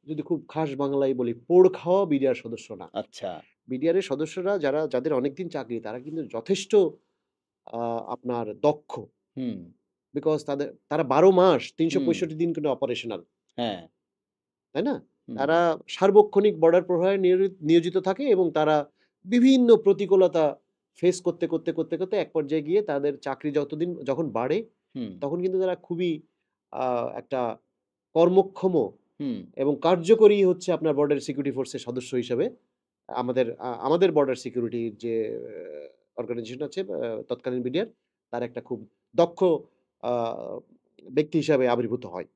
[SPEAKER 2] যদি খুব খাস বাংলায় বলি, পোড় খাওয়া বিডিআর সদস্য না।
[SPEAKER 1] আচ্ছা।
[SPEAKER 2] বিডিআর এর সদস্যরা যাদের অনেকদিন চাকরি, তারা কিন্তু যথেষ্ট আ আপনার দক্ষ।
[SPEAKER 1] হুম,
[SPEAKER 2] বিকজ তারা ১২ মাস
[SPEAKER 1] হুম,
[SPEAKER 2] ৩৬৫ দিন কিন্তু অপারেশনাল।
[SPEAKER 1] হ্যাঁ,
[SPEAKER 2] তাই না?
[SPEAKER 1] হুম,
[SPEAKER 2] তারা সার্বক্ষণিক বর্ডার প্রহরায় নিয়োজিত থাকে এবং তারা বিভিন্ন প্রতিকূলতা ফেস করতে এক পর্যায়ে গিয়ে তাদের চাকরি যখন বাড়ে,
[SPEAKER 1] হুম,
[SPEAKER 2] তখন কিন্তু তারা খুবই আ একটা কর্মক্ষম
[SPEAKER 1] হুম,
[SPEAKER 2] এবং কার্যকরী হচ্ছে আপনার বর্ডার সিকিউরিটি ফোর্সের সদস্য হিসেবে আমাদের বর্ডার সিকিউরিটির যে অর্গানাইজেশন আছে তৎকালীন বিডিআর, তার একটা খুব দক্ষ আ ব্যক্তি হিসাবে আবির্ভূত হয়।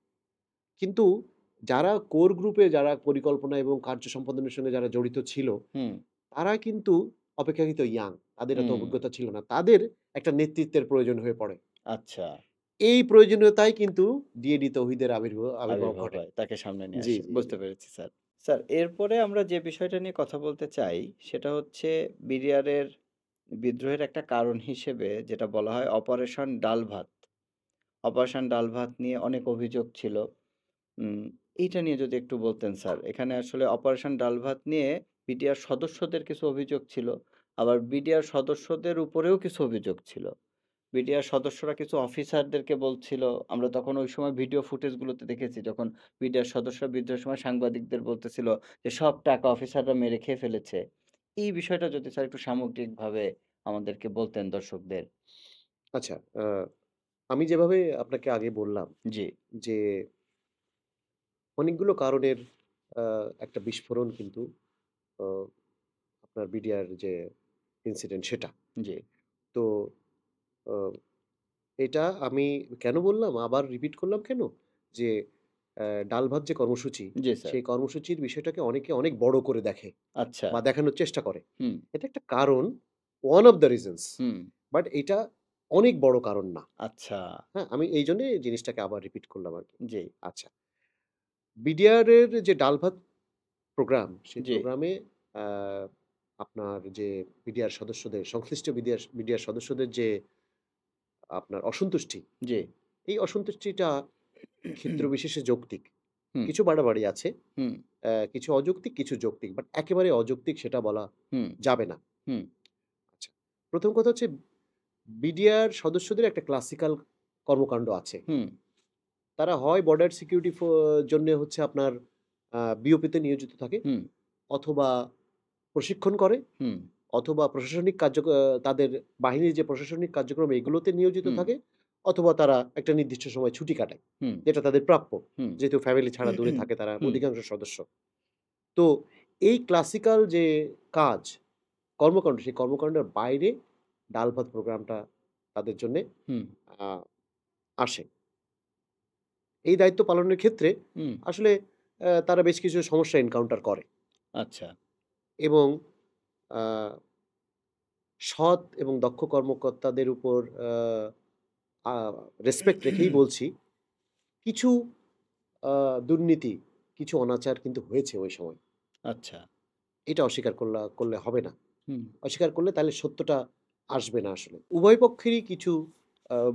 [SPEAKER 2] কিন্তু যারা কোর গ্রুপে যারা পরিকল্পনা এবং কার্য সম্পাদনের সঙ্গে যারা জড়িত ছিল,
[SPEAKER 1] হুম,
[SPEAKER 2] তারা কিন্তু অপেক্ষাকৃত ইয়াং। তাদের এত
[SPEAKER 1] হুম,
[SPEAKER 2] অভিজ্ঞতা ছিল না। তাদের একটা নেতৃত্বের প্রয়োজন হয়ে পড়ে।
[SPEAKER 1] আচ্ছা।
[SPEAKER 2] এই প্রয়োজনীয়তায় কিন্তু ডিএডি তৌহিদের আবির্ভাব
[SPEAKER 1] আবির্ভাব
[SPEAKER 2] ঘটে।
[SPEAKER 1] হয়। তাকে সামনে নিয়ে
[SPEAKER 2] জি,
[SPEAKER 1] আসে।
[SPEAKER 2] জি, জি।
[SPEAKER 1] বুঝতে পেরেছি স্যার। স্যার এরপরে আমরা যে বিষয়টা নিয়ে কথা বলতে চাই সেটা হচ্ছে বিডিআরের বিদ্রোহের একটা কারণ হিসেবে যেটা বলা হয় অপারেশন ডাল ভাত। অপারেশন ডাল ভাত নিয়ে অনেক অভিযোগ ছিল। উম এইটা নিয়ে যদি একটু বলতেন স্যার। এখানে আসলে অপারেশন ডাল ভাত নিয়ে বিডিআর সদস্যদের কিছু অভিযোগ ছিল। আবার বিডিআর সদস্যদের উপরেও কিছু অভিযোগ ছিল। বিডিআর সদস্যরা কিছু অফিসারদেরকে বলছিল, আমরা তখন ওই সময় ভিডিও ফুটেজগুলোতে দেখেছি যখন বিডিআর সদস্যরা বিদ্রোহের সময় সাংবাদিকদের বলতেছিল যে, "সব টাকা অফিসাররা মেরে খেয়ে ফেলেছে।" এই বিষয়টা যদি স্যার একটু সামগ্রিকভাবে আমাদেরকে বলতেন দর্শকদের।
[SPEAKER 2] আচ্ছা, আমি যেভাবে আপনাকে আগে বললাম
[SPEAKER 1] জি,
[SPEAKER 2] যে, অনেকগুলো কারণের আ একটা বিস্ফোরণ কিন্তু আ আপনার বিডিআর যে ইনসিডেন্ট সেটা।
[SPEAKER 1] জি,
[SPEAKER 2] তো আ এটা আমি কেন বললাম? আবার রিপিট করলাম কেন? যে ডাল ভাত যে কর্মসূচি,
[SPEAKER 1] জি স্যার।
[SPEAKER 2] সেই কর্মসূচির বিষয়টাকে অনেকে অনেক বড় করে দেখে
[SPEAKER 1] আচ্ছা।
[SPEAKER 2] বা দেখানোর চেষ্টা করে।
[SPEAKER 1] হুম,
[SPEAKER 2] এটা একটা কারণ, one of the reasons
[SPEAKER 1] hmm.
[SPEAKER 2] But এটা অনেক বড় কারণ না।
[SPEAKER 1] আচ্ছা।
[SPEAKER 2] হ্যাঁ? আমি এইজন্যে জিনিসটাকে আবার রিপিট করলাম আরকি।
[SPEAKER 1] জি,
[SPEAKER 2] আচ্ছা, বিডিআর এর যে ডাল ভাত প্রোগ্রাম, সেই
[SPEAKER 1] জি,
[SPEAKER 2] প্রোগ্রামে আ আপনার যে বিডিআর সদস্যদের সংশ্লিষ্ট বিডিআর সদস্যদের যে আপনার অসন্তুষ্টি,
[SPEAKER 1] জি।
[SPEAKER 2] এই অসন্তুষ্টিটা ক্ষেত্র বিশেষে যৌক্তিক।
[SPEAKER 1] হুম,
[SPEAKER 2] কিছু বাড়াবাড়ি আছে,
[SPEAKER 1] হুম,
[SPEAKER 2] কিছু অযৌক্তিক, কিছু যৌক্তিক। বাট একেবারে অযৌক্তিক সেটা বলা
[SPEAKER 1] হুম,
[SPEAKER 2] যাবে না।
[SPEAKER 1] হুম,
[SPEAKER 2] আচ্ছা, ১ম কথা হচ্ছে বিডিআর সদস্যদের একটা ক্লাসিক্যাল কর্মকাণ্ড আছে।
[SPEAKER 1] হুম,
[SPEAKER 2] তারা হয় বর্ডার সিকিউরিটি জন্যে হচ্ছে আপনার বিওপিতে নিয়োজিত থাকে
[SPEAKER 1] হুম,
[SPEAKER 2] অথবা প্রশিক্ষণ করে
[SPEAKER 1] হুম,
[SPEAKER 2] অথবা প্রশাসনিক তাদের বাহিনীর যে প্রশাসনিক কার্যক্রম এগুলোতে নিয়োজিত
[SPEAKER 1] হুম,
[SPEAKER 2] থাকে অথবা তারা একটা নির্দিষ্ট সময় ছুটি কাটায়।
[SPEAKER 1] হুম,
[SPEAKER 2] যেটা তাদের প্রাপ্য।
[SPEAKER 1] হুম,
[SPEAKER 2] যেহেতু ফ্যামিলি ছাড়া দূরে থাকে তারা
[SPEAKER 1] হুম,
[SPEAKER 2] অধিকাংশ সদস্য। তো এই ক্লাসিক্যাল যে কাজ, কর্মকাণ্ড সেই কর্মকাণ্ডের বাইরে ডাল ভাত প্রোগ্রামটা তাদের জন্যে
[SPEAKER 1] হুম,
[SPEAKER 2] আ আসে। এই দায়িত্ব পালনের ক্ষেত্রে
[SPEAKER 1] হুম,
[SPEAKER 2] আসলে তারা বেশ কিছু সমস্যা এনকাউন্টার করে
[SPEAKER 1] আচ্ছা।
[SPEAKER 2] এবং আ সৎ এবং দক্ষ কর্মকর্তাদের উপর আ আ রেসপেক্ট রেখেই বলছি, কিছু আ দুর্নীতি, কিছু অনাচার কিন্তু হয়েছে ওই সময়।
[SPEAKER 1] আচ্ছা।
[SPEAKER 2] এটা অস্বীকার করলে হবে না।
[SPEAKER 1] হুম,
[SPEAKER 2] অস্বীকার করলে তাহলে সত্যটা আসবে না আসলে। উভয় পক্ষেরই কিছু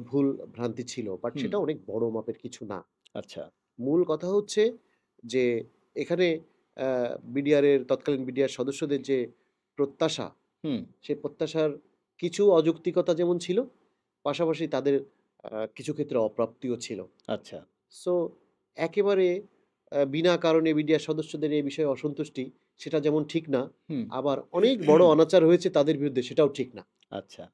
[SPEAKER 2] ভুল ভ্রান্তি ছিল। বাট
[SPEAKER 1] হুম,
[SPEAKER 2] সেটা অনেক বড় মাপের কিছু না।
[SPEAKER 1] আচ্ছা।
[SPEAKER 2] মূল কথা হচ্ছে যে এখানে আ তৎকালীন বিডিআর সদস্যদের যে প্রত্যাশা,
[SPEAKER 1] হুম,
[SPEAKER 2] সেই প্রত্যাশার কিছু অযৌক্তিকতা যেমন ছিল, পাশাপাশি তাদের কিছু ক্ষেত্রে অপ্রাপ্তিও ছিল।
[SPEAKER 1] আচ্ছা।
[SPEAKER 2] সো একেবারে বিনা কারণে মিডিয়ার সদস্যদের এই বিষয়ে অসন্তুষ্টি, সেটা যেমন ঠিক না,
[SPEAKER 1] হুম।
[SPEAKER 2] আবার অনেক বড় অনাচার হয়েছে তাদের বিরুদ্ধে সেটাও ঠিক না।
[SPEAKER 1] আচ্ছা।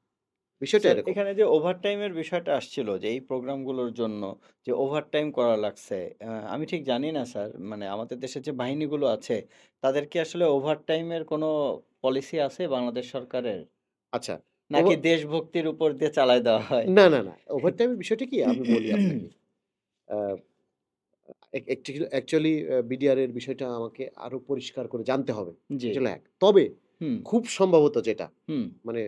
[SPEAKER 2] বিষয়টা
[SPEAKER 1] স্যার
[SPEAKER 2] এরকম।
[SPEAKER 1] এখানে যে ওভারটাইমের বিষয়টা আসছিল যে এই প্রোগ্রামগুলোর জন্য যে ওভারটাইম করা লাগছে, আমি ঠিক জানি না স্যার। মানে আমাদের দেশের যে বাহিনীগুলো আছে তাদের কি আসলে ওভারটাইমের কোনো পলিসি আছে বাংলাদেশ সরকারের?
[SPEAKER 2] আচ্ছা,
[SPEAKER 1] নাকি
[SPEAKER 2] ওভা
[SPEAKER 1] দেশভক্তির উপর দিয়ে চালায় দেওয়া হয়?
[SPEAKER 2] না, না, না। ওভারটাইমের বিষয়টা কি আমি বলি আপনাকে। আ একটি অ্যাকচুয়ালি বিডিআর এর বিষয়টা আমাকে আরো পরিষ্কার করে জানতে হবে।
[SPEAKER 1] জি।
[SPEAKER 2] সেটা হলো ১। তবে
[SPEAKER 1] হুম,
[SPEAKER 2] খুব সম্ভবত যেটা
[SPEAKER 1] হুম,
[SPEAKER 2] মানে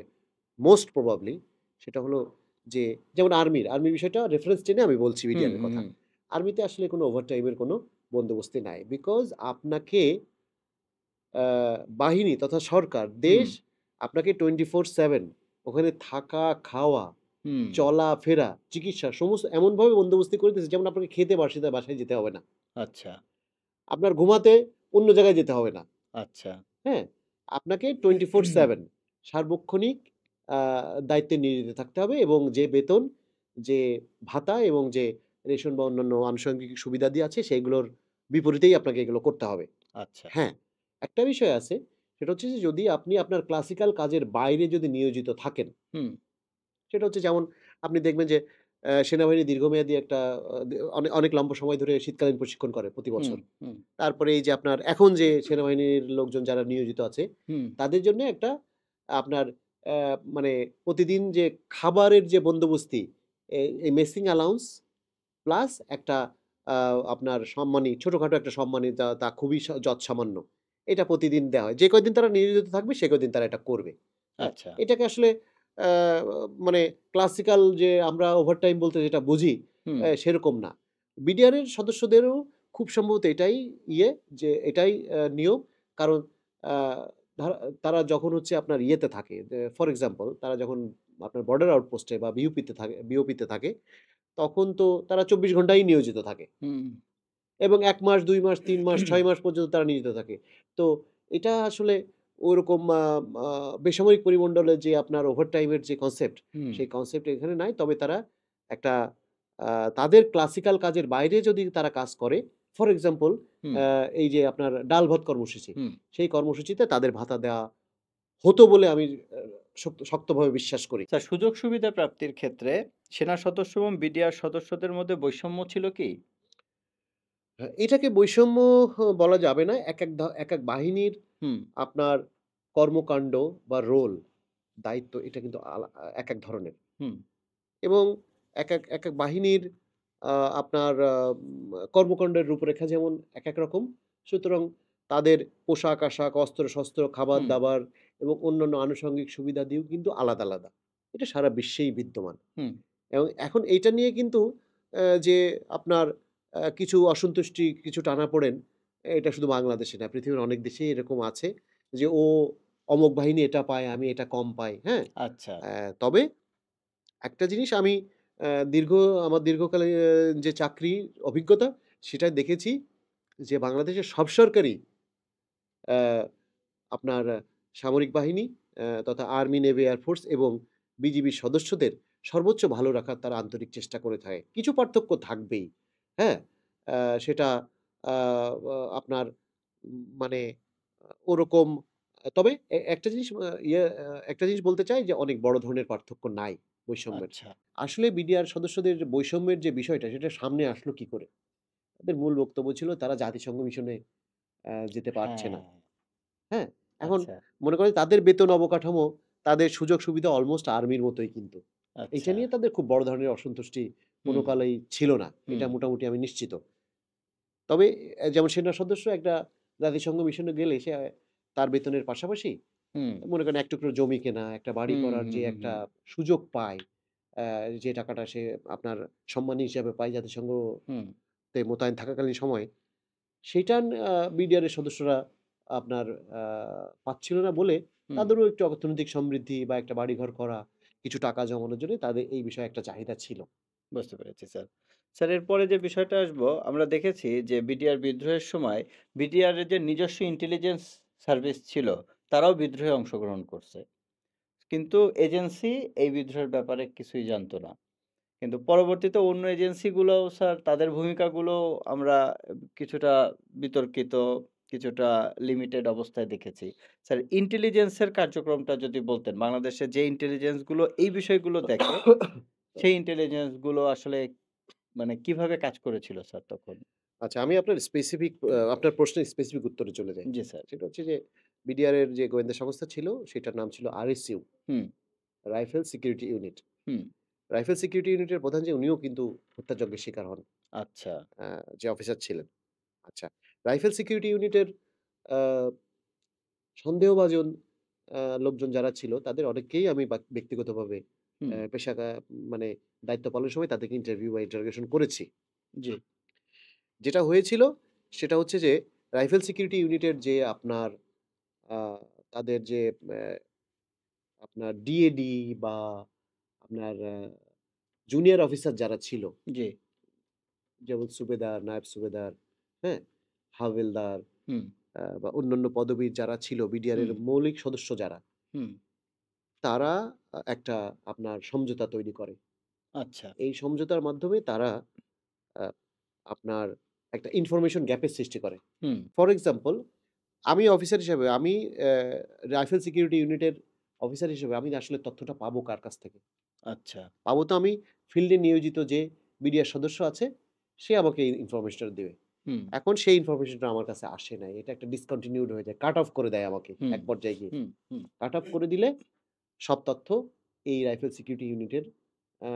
[SPEAKER 2] মোস্ট প্রবাবলি সেটা হলো যে যেমন আর্মির বিষয়টা রেফারেন্স টেনে আমি বলছি
[SPEAKER 1] হুম,
[SPEAKER 2] বিডিআর এর
[SPEAKER 1] হুম,
[SPEAKER 2] কথা।
[SPEAKER 1] হুম।
[SPEAKER 2] আর্মিতে আসলে কোনো ওভারটাইমের কোনো বন্দোবস্তি নাই। বিকজ আপনাকে আ বাহিনী তথা সরকার,
[SPEAKER 1] হুম,
[SPEAKER 2] দেশ আপনাকে 24/7 ওখানে থাকা, খাওয়া,
[SPEAKER 1] হুম,
[SPEAKER 2] চলাফেরা, চিকিৎসা সমস্ত এমনভাবে বন্দোবস্তি করে দিয়েছে যেমন আপনাকে খেতে বাসায় যেতে হবে না।
[SPEAKER 1] আচ্ছা,
[SPEAKER 2] আপনার ঘুমাতে অন্য জায়গায় যেতে হবে না।
[SPEAKER 1] আচ্ছা।
[SPEAKER 2] হ্যাঁ? আপনাকে 24/7 সার্বক্ষণিক আ দায়িত্বে নিয়োজিত থাকতে হবে এবং যে বেতন, যে ভাতা এবং যে রেশন বা অন্যান্য আনুষঙ্গিক সুবিধাদি আছে সেগুলোর বিপরীতেই আপনাকে এগুলো করতে হবে।
[SPEAKER 1] আচ্ছা।
[SPEAKER 2] হ্যাঁ, একটা বিষয় আছে সেটা হচ্ছে যে যদি আপনি আপনার ক্লাসিক্যাল কাজের বাইরে যদি নিয়োজিত থাকেন,
[SPEAKER 1] হুম,
[SPEAKER 2] সেটা হচ্ছে যেমন আপনি দেখবেন যে সেনাবাহিনী দীর্ঘমেয়াদী একটা অনেক লম্বা সময় ধরে শীতকালীন প্রশিক্ষণ করে প্রতি
[SPEAKER 1] হুম,
[SPEAKER 2] বছর।
[SPEAKER 1] হুম,
[SPEAKER 2] তারপরে এই যে আপনার এখন যে সেনাবাহিনীর লোকজন যারা নিয়োজিত আছে,
[SPEAKER 1] হুম,
[SPEAKER 2] তাদের জন্যে একটা আপনার মানে প্রতিদিন যে খাবারের যে বন্দোবস্তি, এই মেসিং অ্যালাউন্স প্লাস একটা আ আপনার সম্মানী ছোটখাটো একটা সম্মানী তা খুবই যৎসামান্য। এটা প্রতিদিন দেওয়া হয়। যে কয়দিন তারা নিয়োজিত থাকবে সে কয়দিন তারা এটা করবে। হ্যাঁ?
[SPEAKER 1] আচ্ছা।
[SPEAKER 2] এটাকে আসলে আ মানে ক্লাসিক্যাল যে আমরা ওভারটাইম বলতে যেটা বুঝি
[SPEAKER 1] হুম,
[SPEAKER 2] সেরকম না। বিডিআর এর সদস্যদেরও খুব সম্ভবত এটাই যে এটাই নিয়ম। কারণ আ ধা তারা যখন হচ্ছে আপনার ইয়েতে থাকে, ফর এক্সাম্পল তারা যখন আপনার বর্ডার আউটপোস্টে বা বিওপিতে থাকে তখন তো তারা ২৪ ঘন্টাই নিয়োজিত থাকে
[SPEAKER 1] হুম,
[SPEAKER 2] এবং ১ মাস, ২ মাস, ৩ মাস, ৬ মাস পর্যন্ত তারা নিয়োজিত থাকে। তো এটা আসলে ওরকম আ আ বেসামরিক পরিমণ্ডলে যে আপনার ওভারটাইমের যে কনসেপ্ট,
[SPEAKER 1] হুম,
[SPEAKER 2] সেই কনসেপ্ট এখানে নাই। তবে তারা একটা আ তাদের ক্লাসিক্যাল কাজের বাইরে যদি তারা কাজ করে, ফর এক্সাম্পল
[SPEAKER 1] হুম,
[SPEAKER 2] এই যে আপনার ডাল ভাত কর্মসূচি,
[SPEAKER 1] হুম।
[SPEAKER 2] সেই কর্মসূচিতে তাদের ভাতা দেওয়া হতো বলে আমি শক্তভাবে বিশ্বাস করি।
[SPEAKER 1] স্যার সুযোগ সুবিধা প্রাপ্তির ক্ষেত্রে সেনা সদস্য এবং বিডিআর সদস্যদের মধ্যে বৈষম্য ছিল কি?
[SPEAKER 2] হ্যাঁ, এটাকে বৈষম্য বলা যাবে না। একেক বাহিনীর
[SPEAKER 1] হুম,
[SPEAKER 2] আপনার কর্মকাণ্ড বা রোল, দায়িত্ব এটা কিন্তু একেক ধরনের
[SPEAKER 1] হুম,
[SPEAKER 2] এবং একেক বাহিনীর আ আপনার কর্মকাণ্ডের রূপরেখা যেমন একেক রকম, সুতরাং তাদের পোশাক-আশাক, অস্ত্র-শস্ত্র,
[SPEAKER 1] হুম,
[SPEAKER 2] খাবার-দাবার এবং অন্যান্য আনুষঙ্গিক সুবিধাদিও কিন্তু আলাদা। এটা সারা বিশ্বেই বিদ্যমান।
[SPEAKER 1] হুম।
[SPEAKER 2] এবং এখন এইটা নিয়ে কিন্তু যে আপনার কিছু অসন্তুষ্টি, কিছু টানাপোড়েন, এটা শুধু বাংলাদেশে না, পৃথিবীর অনেক দেশেই এরকম আছে যে, অমুক বাহিনী এটা পায়, আমি এটা কম পাই, হ্যাঁ?
[SPEAKER 1] আচ্ছা।
[SPEAKER 2] তবে একটা জিনিস আমি আমার দীর্ঘকালীন যে চাকরির অভিজ্ঞতা, সেটায় দেখেছি যে বাংলাদেশের সব সরকারই অ্যা আপনার সামরিক বাহিনী তথা আর্মি, নেভি, এয়ারফোর্স এবং বিজিবির সদস্যদের সর্বোচ্চ ভালো রাখার তারা আন্তরিক চেষ্টা করে থাকে। কিছু পার্থক্য থাকবেই। হ্যাঁ? সেটা আ আ আপনার মানে ওরকম তবে একটা জিনিস একটা জিনিস বলতে চাই যে অনেক বড় ধরনের পার্থক্য নাই বৈষম্যের।
[SPEAKER 1] আচ্ছা।
[SPEAKER 2] আসলে বিডিআর সদস্যদের বৈষম্যের যে বিষয়টা সেটা সামনে আসলো কি করে? তাদের মূল বক্তব্য ছিল তারা জাতিসংঘ মিশনে যেতে পারছে
[SPEAKER 1] হ্যাঁ,
[SPEAKER 2] না। হ্যাঁ? এখন
[SPEAKER 1] আচ্ছা,
[SPEAKER 2] মনে করেন তাদের বেতন অবকাঠামো, তাদের সুযোগ সুবিধা অলমোস্ট আর্মির মতোই কিন্তু। এইটা
[SPEAKER 1] আচ্ছা।
[SPEAKER 2] নিয়ে তাদের খুব বড় ধরনের অসন্তুষ্টি কোনো
[SPEAKER 1] হুম,
[SPEAKER 2] কালেই ছিল না।
[SPEAKER 1] হুম,
[SPEAKER 2] এটা মোটামুটি আমি নিশ্চিত। তবে যেমন সেনা সদস্য একটা জাতিসংঘ মিশনে গেলে সে তার বেতনের পাশাপাশি
[SPEAKER 1] হুম,
[SPEAKER 2] মনে করেন এক টুকরো জমি কেনা, একটা বাড়ি
[SPEAKER 1] হুম,
[SPEAKER 2] করার
[SPEAKER 1] হুম,
[SPEAKER 2] যে
[SPEAKER 1] হুম,
[SPEAKER 2] একটা
[SPEAKER 1] হুম।
[SPEAKER 2] সুযোগ পায়, অ্যা যে টাকাটা সে আপনার সম্মানী হিসাবে পায় জাতিসংঘতে
[SPEAKER 1] হুম,
[SPEAKER 2] মোতায়েন থাকাকালীন সময়ে সেইটা বিডিআর এর সদস্যরা আপনার আ পাচ্ছিল না বলে
[SPEAKER 1] হুম।
[SPEAKER 2] তাদেরও একটু অর্থনৈতিক সমৃদ্ধি বা একটা বাড়িঘর করা, কিছু টাকা জমানোর জন্য তাদের এই বিষয়ে একটা চাহিদা ছিল।
[SPEAKER 1] বুঝতে পেরেছি স্যার। স্যার এরপরে যে বিষয়টা আসবো, আমরা দেখেছি যে বিডিআর বিদ্রোহের সময় বিডিআর এর যে নিজস্ব ইন্টেলিজেন্স সার্ভিস ছিল, তারাও বিদ্রোহে অংশগ্রহণ করছে। কিন্তু এজেন্সি এই বিদ্রোহের ব্যাপারে কিছুই জানত না। কিন্তু পরবর্তীতে অন্য এজেন্সিগুলোও স্যার তাদের ভূমিকাগুলো আমরা কিছুটা বিতর্কিত, কিছুটা লিমিটেড অবস্থায় দেখেছি। স্যার ইন্টেলিজেন্সের কার্যক্রমটা যদি বলতেন, বাংলাদেশে যে ইন্টেলিজেন্স গুলো এই বিষয়গুলো দেখে, সেই ইন্টেলিজেন্স গুলো আসলে মানে কিভাবে কাজ করেছিল স্যার তখন?
[SPEAKER 2] আচ্ছা, আমি আপনার স্পেসিফিক আপনার প্রশ্নের স্পেসিফিক উত্তরে চলে যাই।
[SPEAKER 1] জি স্যার।
[SPEAKER 2] সেটা হচ্ছে যে বিডিআর এর যে গোয়েন্দা সংস্থা ছিল সেটার নাম ছিল আরএসইউ,
[SPEAKER 1] হুম,
[SPEAKER 2] রাইফেল সিকিউরিটি ইউনিট।
[SPEAKER 1] হুম।
[SPEAKER 2] রাইফেল সিকিউরিটি ইউনিটের প্রধান যে উনিও কিন্তু হত্যাযজ্ঞের শিকার হন,
[SPEAKER 1] আচ্ছা।
[SPEAKER 2] আ যে অফিসার ছিলেন। আচ্ছা, রাইফেল সিকিউরিটি ইউনিটের আ সন্দেহভাজন লোকজন যারা ছিল তাদের অনেককেই আমি ব্যক্তিগতভাবে
[SPEAKER 1] হুম,
[SPEAKER 2] মানে দায়িত্ব পালনের সময় তাদেরকে ইন্টারভিউ বা ইন্টারোগেশন করেছি।
[SPEAKER 1] জি,
[SPEAKER 2] যেটা হয়েছিল সেটা হচ্ছে যে রাইফেল সিকিউরিটি ইউনিটের যে আপনার আ তাদের যে আপনার ডিএডি বা আপনার জুনিয়র অফিসার যারা ছিল,
[SPEAKER 1] জি।
[SPEAKER 2] যেমন সুবেদার, নায়েব সুবেদার, হ্যাঁ? হাবিলদার
[SPEAKER 1] হুম,
[SPEAKER 2] বা অন্যান্য পদবীর যারা ছিল বিডিআর এর
[SPEAKER 1] হুম,
[SPEAKER 2] মৌলিক সদস্য যারা,
[SPEAKER 1] হুম।
[SPEAKER 2] তারা একটা আপনার সমঝোতা তৈরি করে।
[SPEAKER 1] আচ্ছা।
[SPEAKER 2] এই সমঝোতার মাধ্যমে তারা আ আপনার একটা ইনফরমেশন গ্যাপের সৃষ্টি করে।
[SPEAKER 1] হুম,
[SPEAKER 2] ফর এক্সাম্পল আমি অফিসার হিসেবে আমি রাইফেল সিকিউরিটি ইউনিটের অফিসার হিসেবে আমি আসলে তথ্যটা পাবো কার কাছ থেকে?
[SPEAKER 1] আচ্ছা।
[SPEAKER 2] পাবো তো আমি ফিল্ডে নিয়োজিত যে বিডিআর সদস্য আছে, সে আমাকে এই ইনফরমেশনটা দিবে।
[SPEAKER 1] হুম,
[SPEAKER 2] এখন সেই ইনফরমেশনটা আমার কাছে আসে নাই। এটা একটা ডিসকন্টিনিউড হয়ে যায়। কাট অফ করে দেয় আমাকে
[SPEAKER 1] হুম,
[SPEAKER 2] এক পর্যায়ে গিয়ে।
[SPEAKER 1] হুম, হুম।
[SPEAKER 2] কাট অফ করে দিলে সব তথ্য এই রাইফেল সিকিউরিটি ইউনিটের আ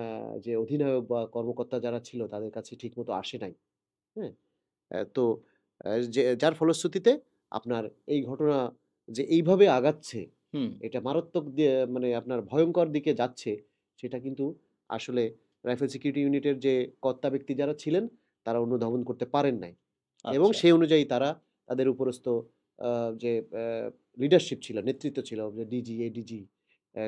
[SPEAKER 2] যে অধিনায়ক বা কর্মকর্তা যারা ছিল তাদের কাছে ঠিকমতো আসে নাই। হ্যাঁ? তো যার ফলশ্রুতিতে আপনার এই ঘটনা যে এইভাবে আগাচ্ছে,
[SPEAKER 1] হুম,
[SPEAKER 2] এটা মারাত্মক মানে আপনার ভয়ংকর দিকে যাচ্ছে, সেটা কিন্তু আসলে রাইফেল সিকিউরিটি ইউনিটের যে কর্তা ব্যক্তি যারা ছিলেন, তারা অনুধাবন করতে পারেন নাই। এবং
[SPEAKER 1] আচ্ছা।
[SPEAKER 2] সেই অনুযায়ী তারা তাদের উপরস্থ আ যে লিডারশিপ ছিল, নেতৃত্ব ছিল যে ডিজি, এডিজি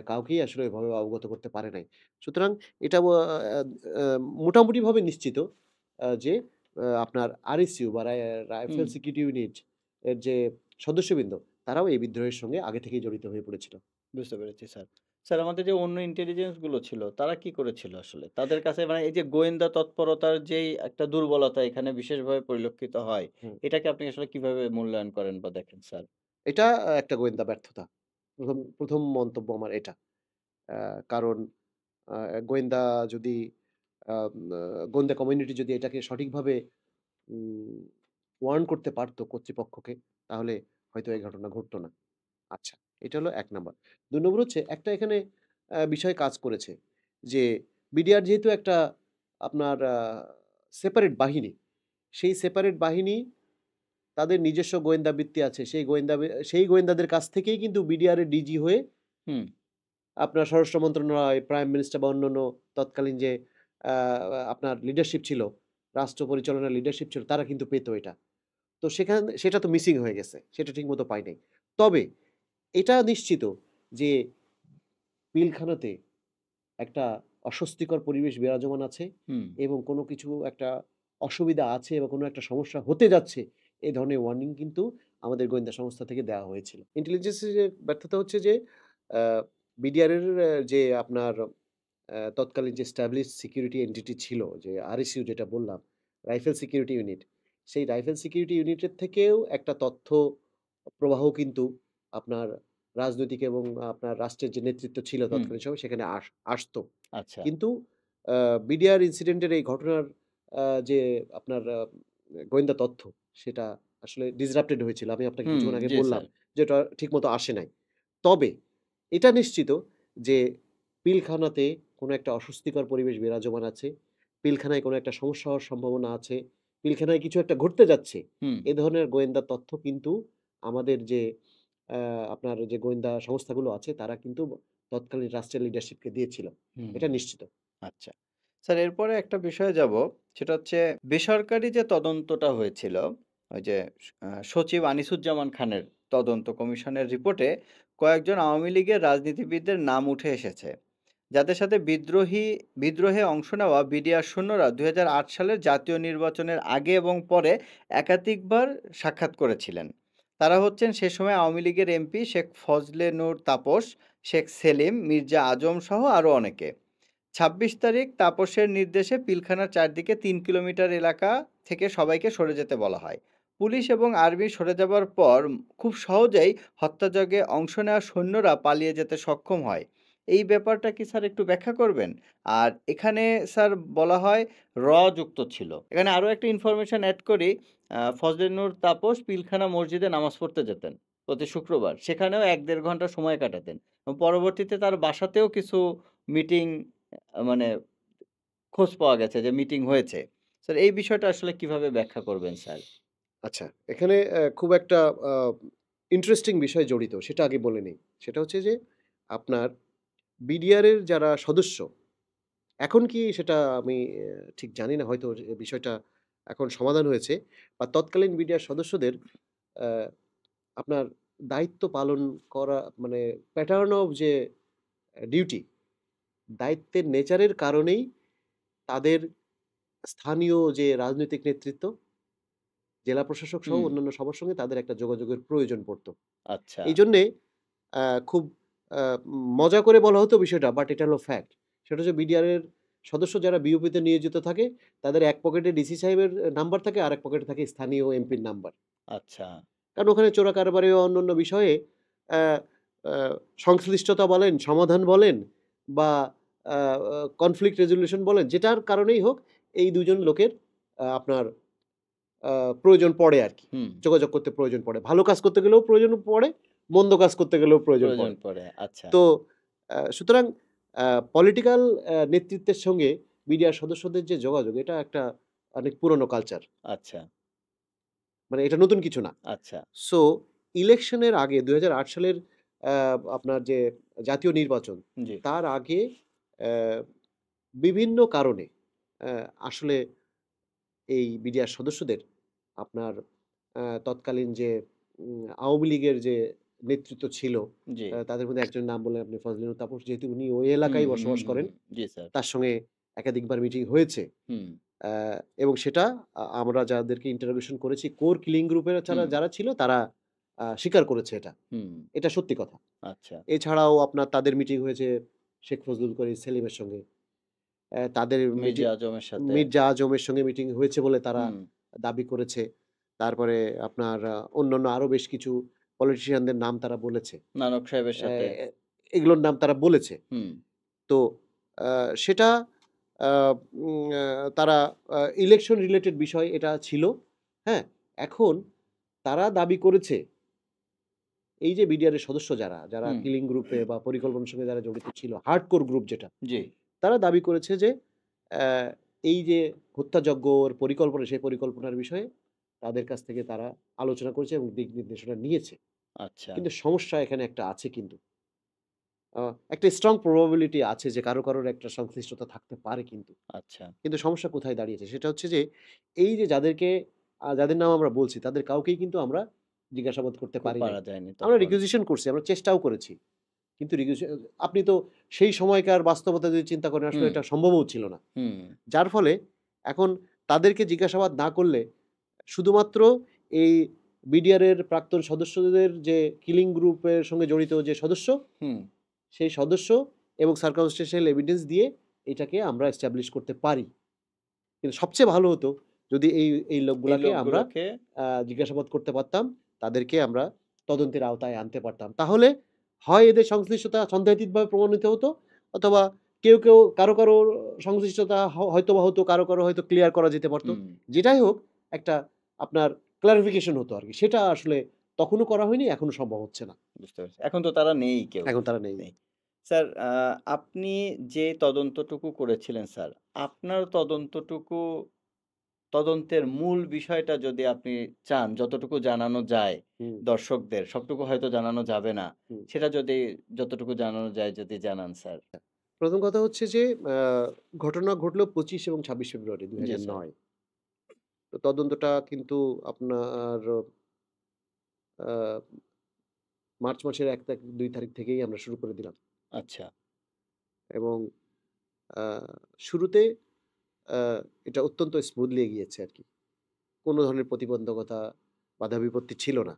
[SPEAKER 2] কাউকেই আসলে এভাবে অবগত করতে পারে নাই। সুতরাং এটা আ মোটামুটিভাবে নিশ্চিত যে আপনার আরএসইউ বা
[SPEAKER 1] হুম,
[SPEAKER 2] রাইফেল সিকিউরিটি ইউনিট এর যে সদস্যবৃন্দ, তারাও এই বিদ্রোহের সঙ্গে আগে থেকেই জড়িত হয়ে পড়েছিল।
[SPEAKER 1] বুঝতে পেরেছি স্যার। স্যার আমাদের যে অন্য ইন্টেলিজেন্স গুলো ছিল, তারা কি করেছিল আসলে? তাদের কাছে মানে এই যে গোয়েন্দা তৎপরতার যেই একটা দুর্বলতা এখানে বিশেষভাবে পরিলক্ষিত হয়,
[SPEAKER 2] হুম।
[SPEAKER 1] এটাকে আপনি আসলে কিভাবে মূল্যায়ন করেন বা দেখেন স্যার?
[SPEAKER 2] এটা একটা গোয়েন্দা ব্যর্থতা। ১ম মন্তব্য আমার এটা। কারণ গোয়েন্দা যদি আম আ গোয়েন্দা কমিউনিটি যদি এটাকে সঠিকভাবে উম ওয়ার্ন করতে পারত কর্তৃপক্ষকে, তাহলে হয়তো এই ঘটনা ঘটত না। আচ্ছা, এটা হলো ১ নাম্বার। ২ নম্বর হচ্ছে একটা এখানে বিষয় কাজ করেছে যে বিডিআর যেহেতু একটা আপনার সেপারেট বাহিনী, সেই সেপারেট বাহিনী তাদের নিজস্ব গোয়েন্দা বৃত্তি আছে। সেই গোয়েন্দাদের কাছ থেকেই কিন্তু বিডিআর এর ডিজি হয়ে
[SPEAKER 1] হুম,
[SPEAKER 2] আপনার স্বরাষ্ট্র মন্ত্রণালয়, প্রাইম মিনিস্টার বা অন্যান্য তৎকালীন যে আ আপনার লিডারশিপ ছিল, রাষ্ট্র পরিচালনার লিডারশিপ ছিল, তারা কিন্তু পেত এটা। তো সেটা তো মিসিং হয়ে গেছে। সেটা ঠিকমতো পায় নাই। তবে এটা নিশ্চিত যে পিলখানাতে একটা অস্বস্তিকর পরিবেশ বিরাজমান আছে
[SPEAKER 1] হুম,
[SPEAKER 2] এবং কোনো কিছু একটা অসুবিধা আছে বা কোনো একটা সমস্যা হতে যাচ্ছে, এ ধরনের ওয়ার্নিং কিন্তু আমাদের গোয়েন্দা সংস্থা থেকে দেওয়া হয়েছিল। ইন্টেলিজেন্সের যে ব্যর্থতা হচ্ছে যে আ বিডিআর এর যে আপনার তৎকালীন যে established সিকিউরিটি এন্টিটি ছিল যে আরএসইউ যেটা বললাম, রাইফেল সিকিউরিটি ইউনিট। সেই রাইফেল সিকিউরিটি ইউনিটের থেকেও একটা তথ্য প্রবাহ কিন্তু আপনার রাজনৈতিক এবং আপনার রাষ্ট্রের যে নেতৃত্ব ছিল
[SPEAKER 1] হুম,
[SPEAKER 2] তৎকালীন সময়ে সেখানে আসতো।
[SPEAKER 1] আচ্ছা।
[SPEAKER 2] কিন্তু বিডিআর ইনসিডেন্টের এই ঘটনার যে আপনার গোয়েন্দা তথ্য সেটা আসলে disrupted হয়েছিল। আমি আপনাকে
[SPEAKER 1] হুম,
[SPEAKER 2] কিছুক্ষণ আগে
[SPEAKER 1] জি
[SPEAKER 2] বললাম
[SPEAKER 1] স্যার।
[SPEAKER 2] যে এটা ঠিকমতো আসে নাই। তবে এটা নিশ্চিত যে পিলখানাতে কোনো একটা অস্বস্তিকর পরিবেশ বিরাজমান আছে। পিলখানায় কোনো একটা সমস্যা হওয়ার সম্ভাবনা আছে। পিলখানায় কিছু একটা ঘটতে যাচ্ছে।
[SPEAKER 1] হুম,
[SPEAKER 2] এ ধরনের গোয়েন্দা তথ্য কিন্তু আমাদের যে আ আপনার যে গোয়েন্দা সংস্থাগুলো আছে তারা কিন্তু তৎকালীন রাষ্ট্রের লিডারশিপকে দিয়েছিল।
[SPEAKER 1] হুম।
[SPEAKER 2] এটা নিশ্চিত।
[SPEAKER 1] আচ্ছা। স্যার এরপরে একটা বিষয়ে যাব। সেটা হচ্ছে বেসরকারি যে তদন্তটা হয়েছিল, ওই যে সচিব আনিসুজ্জামান খানের তদন্ত কমিশনের রিপোর্টে কয়েকজন আওয়ামী লীগের রাজনীতিবিদদের নাম উঠে এসেছে। যাদের সাথে বিদ্রোহে অংশ নেওয়া বিডিআর সৈন্যরা ২০০৮ সালের জাতীয় নির্বাচনের আগে এবং পরে একাধিকবার সাক্ষাৎ করেছিলেন। তারা হচ্ছেন সে সময় আওয়ামী লীগের এমপি শেখ ফজলে নূর তাপস, শেখ সেলিম, মির্জা আজম সহ আরও অনেকে। ২৬ তারিখ তাপসের নির্দেশে পিলখানার চারদিকে ৩ কিলোমিটার এলাকা থেকে সবাইকে সরে যেতে বলা হয়। পুলিশ এবং আর্মি সরে যাবার পর খুব সহজেই হত্যাযজ্ঞে অংশ নেওয়া সৈন্যরা পালিয়ে যেতে সক্ষম হয়। এই ব্যাপারটা কি স্যার একটু ব্যাখ্যা করবেন? আর এখানে স্যার বলা হয় যুক্ত ছিল। এখানে আরো একটা ইনফরমেশন এড করি, ফজলে নূর তাপস পিলখানা মসজিদে নামাজ পড়তে যেতেন প্রতি শুক্রবার। সেখানেও ১-১.৫ ঘন্টা সময় কাটাতেন। এবং পরবর্তীতে তার বাসাতেও কিছু মিটিং মানে খোঁজ পাওয়া গেছে যে মিটিং হয়েছে। স্যার এই বিষয়টা আসলে কিভাবে ব্যাখ্যা করবেন স্যার?
[SPEAKER 2] আচ্ছা, এখানে খুব একটা আ ইন্টারেস্টিং বিষয় জড়িত সেটা আগে বলে নেই। সেটা হচ্ছে যে আপনার বিডিআরের যারা সদস্য, এখন কি সেটা আমি ঠিক জানি না, হয়তো যে বিষয়টা এখন সমাধান হয়েছে বা তৎকালীন বিডিআর সদস্যদের আ আপনার দায়িত্ব পালন করা মানে প্যাটার্ন অফ যে ডিউটি, দায়িত্বের নেচারের কারণেই তাদের স্থানীয় যে রাজনৈতিক নেতৃত্ব, জেলা প্রশাসক সহ
[SPEAKER 1] হুম,
[SPEAKER 2] অন্যান্য সবার সঙ্গে তাদের একটা যোগাযোগের প্রয়োজন পড়ত।
[SPEAKER 1] আচ্ছা।
[SPEAKER 2] এইজন্যে খুব আ মজা করে বলা হতো বিষয়টা, বাট এটা হলো ফ্যাক্ট। সেটা হচ্ছে বিডিআর এর সদস্য যারা বিওপিতে নিয়োজিত থাকে, তাদের এক পকেটে ডিসি সাহেবের নাম্বার থাকে, আরেক পকেটে থাকে স্থানীয় এমপির নাম্বার।
[SPEAKER 1] আচ্ছা।
[SPEAKER 2] কারণ ওখানে চোরাকারবারি বা অন্যান্য বিষয়ে অ্যা আ সংশ্লিষ্টতা বলেন, সমাধান বলেন বা আ আ কনফ্লিক্ট রেজোলিউশন বলেন, যেটার কারণেই হোক এই ২ জন লোকের আপনার আ প্রয়োজন পড়ে আরকি।
[SPEAKER 1] হুম,
[SPEAKER 2] যোগাযোগ করতে প্রয়োজন পড়ে। ভালো কাজ করতে গেলেও প্রয়োজন পড়ে, মন্দ কাজ করতে গেলেও প্রয়োজন
[SPEAKER 1] প্রয়োজন
[SPEAKER 2] পড়ে।
[SPEAKER 1] পড়ে। আচ্ছা,
[SPEAKER 2] তো সুতরাং পলিটিক্যাল নেতৃত্বের সঙ্গে মিডিয়ার সদস্যদের যে যোগাযোগ, এটা একটা অনেক পুরনো কালচার।
[SPEAKER 1] আচ্ছা,
[SPEAKER 2] মানে এটা নতুন কিছু না।
[SPEAKER 1] আচ্ছা।
[SPEAKER 2] সো ইলেকশনের আগে ২০০৮ সালের আ আপনার যে জাতীয় নির্বাচন,
[SPEAKER 1] জি,
[SPEAKER 2] তার আগে অ্যা বিভিন্ন কারণে অ্যা আসলে এই বিডিআর সদস্যদের আপনার তৎকালীন যে আওয়ামী লীগের যে নেতৃত্ব ছিল,
[SPEAKER 1] জি।
[SPEAKER 2] তাদের মধ্যে একজনের নাম বললেন আপনি, ফজলে নূর তাপস, যেহেতু উনি ওই
[SPEAKER 1] হুম,
[SPEAKER 2] এলাকায়
[SPEAKER 1] হুম, হুম,
[SPEAKER 2] বসবাস
[SPEAKER 1] হুম,
[SPEAKER 2] করেন,
[SPEAKER 1] হুম। জি স্যার।
[SPEAKER 2] তার সঙ্গে একাধিকবার মিটিং হয়েছে।
[SPEAKER 1] হুম,
[SPEAKER 2] অ্যা এবং সেটা আমরা যাদেরকে ইন্টারোগেশন করেছি, কোর কিলিং গ্রুপের
[SPEAKER 1] হুম,
[SPEAKER 2] যারা ছিল তারা স্বীকার করেছে এটা।
[SPEAKER 1] হুম।
[SPEAKER 2] এটা সত্যি কথা।
[SPEAKER 1] আচ্ছা।
[SPEAKER 2] এছাড়াও আপনার তাদের মিটিং হয়েছে শেখ ফজলুল করিম সেলিমের সঙ্গে। তাদের
[SPEAKER 1] মির্জা আজমের সাথে।
[SPEAKER 2] মির্জা আজমের সঙ্গে মিটিং হয়েছে বলে তারা
[SPEAKER 1] হুম,
[SPEAKER 2] দাবি করেছে। তারপরে আপনার অন্যান্য আরো বেশ কিছু পলিটিশিয়ানদের নাম তারা বলেছে।
[SPEAKER 1] নানক সাহেবের
[SPEAKER 2] অ্যা
[SPEAKER 1] সাথে।
[SPEAKER 2] এগুলোর নাম তারা বলেছে।
[SPEAKER 1] হুম,
[SPEAKER 2] তো সেটা আ উম আ তারা ইলেকশন রিলেটেড বিষয় এটা ছিল। হ্যাঁ? এখন তারা দাবি করেছে, এই যে বিডিআর এর সদস্য যারা
[SPEAKER 1] হুম।
[SPEAKER 2] কিলিং গ্রুপে বা পরিকল্পনার সঙ্গে যারা জড়িত ছিল, হার্ডকোর গ্রুপ যেটা,
[SPEAKER 1] জি,
[SPEAKER 2] তারা দাবি করেছে যে অ্যা এই যে হত্যাযজ্ঞর পরিকল্পনা, সেই পরিকল্পনার বিষয়ে তাদের কাছ থেকে তারা আলোচনা করেছে এবং দিক নির্দেশনা নিয়েছে।
[SPEAKER 1] আচ্ছা,
[SPEAKER 2] কিন্তু সমস্যা এখানে একটা আছে কিন্তু। আ একটা স্ট্রং প্রবাবিলিটি আছে যে কারো একটা সংশ্লিষ্টতা থাকতে পারে কিন্তু।
[SPEAKER 1] আচ্ছা।
[SPEAKER 2] কিন্তু সমস্যা কোথায় দাঁড়িয়েছে? সেটা হচ্ছে যে এই যে যাদেরকে যাদের নাম আমরা বলছি, তাদের কাউকেই কিন্তু আমরা জিজ্ঞাসাবাদ করতে পারি নাই।
[SPEAKER 1] পারা যায়নি
[SPEAKER 2] আমরা
[SPEAKER 1] তখন।
[SPEAKER 2] রিকুইজিশন করছি, আমরা চেষ্টাও করেছি। কিন্তু আপনি তো সেই সময়কার বাস্তবতা যদি চিন্তা করেন, আসলে
[SPEAKER 1] হুম,
[SPEAKER 2] এটা সম্ভবও ছিল না।
[SPEAKER 1] হুম,
[SPEAKER 2] যার ফলে এখন তাদেরকে জিজ্ঞাসাবাদ না করলে শুধুমাত্র এই বিডিআর এর প্রাক্তন সদস্যদের যে কিলিং গ্রুপের সঙ্গে জড়িত যে সদস্য,
[SPEAKER 1] হুম।
[SPEAKER 2] সেই সদস্য এবং সার্কামস্টেন্সিয়াল এভিডেন্স দিয়ে এটাকে আমরা এস্টাবলিশ করতে পারি। কিন্তু সবচেয়ে ভালো হতো যদি এই
[SPEAKER 1] এই
[SPEAKER 2] লোকগুলাকে আমরা
[SPEAKER 1] লোকগুলোকে
[SPEAKER 2] জিজ্ঞাসাবাদ করতে পারতাম। তাদেরকে আমরা তদন্তের আওতায় আনতে পারতাম। তাহলে হয় এদের সংশ্লিষ্টতা সন্দেহাতীতভাবে প্রমাণিত হতো, অথবা কেউ কারো সংশ্লিষ্টতা হয়তোবা হতো, কারো হয়তো ক্লিয়ার করা যেতে পারত।
[SPEAKER 1] হুম,
[SPEAKER 2] যেটাই হোক, একটা আপনার ক্লারিফিকেশন হতো আরকি। সেটা আসলে তখনও করা হয়নি, এখনো সম্ভব হচ্ছে না।
[SPEAKER 1] বুঝতে পারছি। এখন তো তারা নেই কেউ।
[SPEAKER 2] এখন তারা নেই।
[SPEAKER 1] নেই। স্যার, আপনি যে তদন্তটুকু করেছিলেন স্যার, আপনার তদন্তের মূল বিষয়টা যদি আপনি চান যতটুকু জানানো যায়
[SPEAKER 2] হুম,
[SPEAKER 1] দর্শকদের, সবটুকু হয়তো জানানো যাবে না।
[SPEAKER 2] হুম।
[SPEAKER 1] সেটা যদি যতটুকু জানানো যায় যদি জানান স্যার।
[SPEAKER 2] ১ম কথা হচ্ছে যে আ ঘটনা ঘটলো ২৫ এবং ২৬ ফেব্রুয়ারি
[SPEAKER 1] জি স্যার।
[SPEAKER 2] ২০০৯। তো তদন্তটা কিন্তু আপনার আ মার্চ মাসের ১ তারিখ ২ তারিখ থেকেই আমরা শুরু করে দিলাম।
[SPEAKER 1] আচ্ছা।
[SPEAKER 2] এবং আ শুরুতে আ এটা অত্যন্ত স্মুথলি এগিয়েছে আরকি। কোন ধরনের প্রতিবন্ধকতা, বাধা বিপত্তি ছিল না।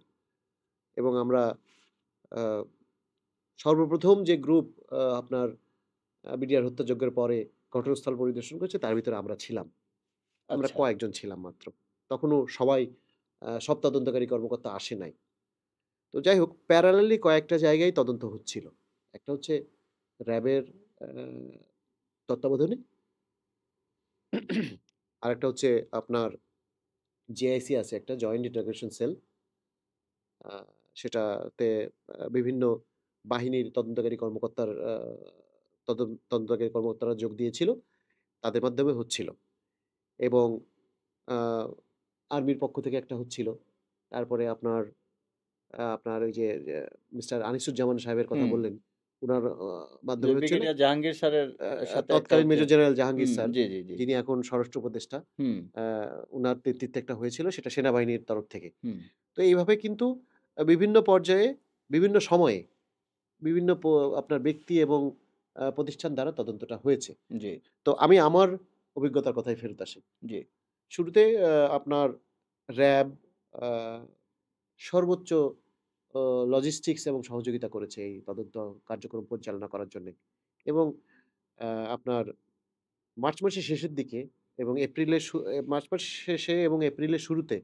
[SPEAKER 2] এবং আমরা আ সর্বপ্রথম যে গ্রুপ আপনার বিডিআর হত্যাযজ্ঞের পরে ঘটনাস্থল পরিদর্শন করেছে তার ভিতরে আমরা ছিলাম। আমরা
[SPEAKER 1] আচ্ছা,
[SPEAKER 2] কয়েকজন ছিলাম মাত্র। তখনও সবাই সব তদন্তকারী কর্মকর্তা আসে নাই। তো যাই হোক প্যারালালি কয়েকটা জায়গায় তদন্ত হচ্ছিল। একটা হচ্ছে র‍্যাবের আ তত্ত্বাবধানে, আরেকটা হচ্ছে আপনার জেআইসি আছে একটা জয়েন্ট ইন্টিগ্রেশন সেল। আ সেটাতে বিভিন্ন বাহিনীর তদন্তকারী কর্মকর্তার তদন্তকারী কর্মকর্তারা যোগ দিয়েছিল। তাদের মাধ্যমে হচ্ছিল এবং আ আর্মির পক্ষ থেকে একটা হচ্ছিল। তারপরে আপনার ওই যে মিস্টার আনিসুজ্জামান সাহেবের কথা
[SPEAKER 1] হুম।
[SPEAKER 2] বললেন, উনার
[SPEAKER 1] যে
[SPEAKER 2] মাধ্যমে হচ্ছিল।
[SPEAKER 1] ব্রিগেডিয়ার জাহাঙ্গীর স্যারের সাথে একটা
[SPEAKER 2] তৎকালীন
[SPEAKER 1] হচ্ছে
[SPEAKER 2] মেজর জেনারেল জাহাঙ্গীর
[SPEAKER 1] হুম,
[SPEAKER 2] স্যার,
[SPEAKER 1] জি, জি, জি।
[SPEAKER 2] যিনি এখন স্বরাষ্ট্র উপদেষ্টা,
[SPEAKER 1] হুম,
[SPEAKER 2] আ উনার নেতৃত্বে একটা হয়েছিল সেটা সেনাবাহিনীর তরফ থেকে।
[SPEAKER 1] হুম,
[SPEAKER 2] তো এইভাবে কিন্তু বিভিন্ন পর্যায়ে, বিভিন্ন সময়ে, বিভিন্ন আপনার ব্যক্তি এবং প্রতিষ্ঠান দ্বারা তদন্তটা হয়েছে।
[SPEAKER 1] জি,
[SPEAKER 2] তো আমি আমার অভিজ্ঞতার কথায় ফেরত আসি।
[SPEAKER 1] জি।
[SPEAKER 2] শুরুতে আপনার র‍্যাব আ সর্বোচ্চ অ লজিস্টিক্স এবং সহযোগিতা করেছে এই তদন্ত কার্যক্রম পরিচালনা করার জন্যে। এবং আ আপনার মার্চ মাসের শেষের দিকে এবং এপ্রিলের মার্চ মাসের শেষে এবং এপ্রিলের শুরুতে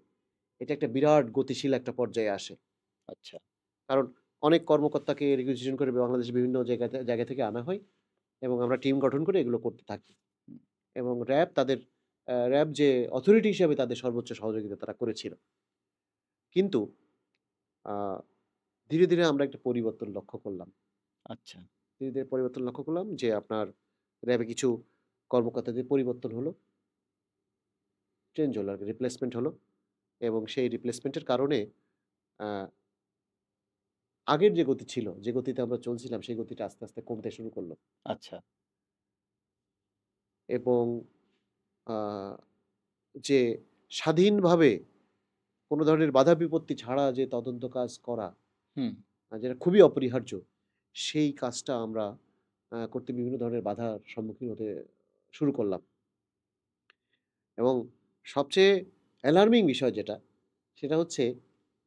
[SPEAKER 2] এটা একটা বিরাট গতিশীল একটা পর্যায়ে আসে।
[SPEAKER 1] আচ্ছা।
[SPEAKER 2] কারণ অনেক কর্মকর্তাকে রিকুইজিশন করে বাংলাদেশের বিভিন্ন জায়গা থেকে আনা হয় এবং আমরা টিম গঠন করে এগুলো করতে থাকি।
[SPEAKER 1] হুম,
[SPEAKER 2] এবং র‍্যাব যে অথরিটি হিসেবে তাদের সর্বোচ্চ সহযোগিতা তারা করেছিল। কিন্তু আ ধীরে, ধীরে আমরা একটা পরিবর্তন লক্ষ্য করলাম।
[SPEAKER 1] আচ্ছা,
[SPEAKER 2] ধীরে, ধীরে পরিবর্তন লক্ষ্য করলাম যে আপনার র‍্যাবে কিছু কর্মকর্তাদের পরিবর্তন হলো, চেঞ্জ হলো আরকি, রিপ্লেসমেন্ট হলো এবং সেই রিপ্লেসমেন্ট এর কারণে আ আগের যে গতি ছিল, যে গতিতে আমরা চলছিলাম সেই গতিটা আস্তে, আস্তে কমতে শুরু করল।
[SPEAKER 1] আচ্ছা।
[SPEAKER 2] এবং আ যে স্বাধীনভাবে কোন ধরনের বাধা বিপত্তি ছাড়া যে তদন্ত কাজ করা,
[SPEAKER 1] হুম,
[SPEAKER 2] যেটা খুবই অপরিহার্য, সেই কাজটা আমরা করতে বিভিন্ন ধরনের বাধার সম্মুখীন হতে শুরু করলাম। এবং সবচেয়ে অ্যালার্মিং বিষয় যেটা, সেটা হচ্ছে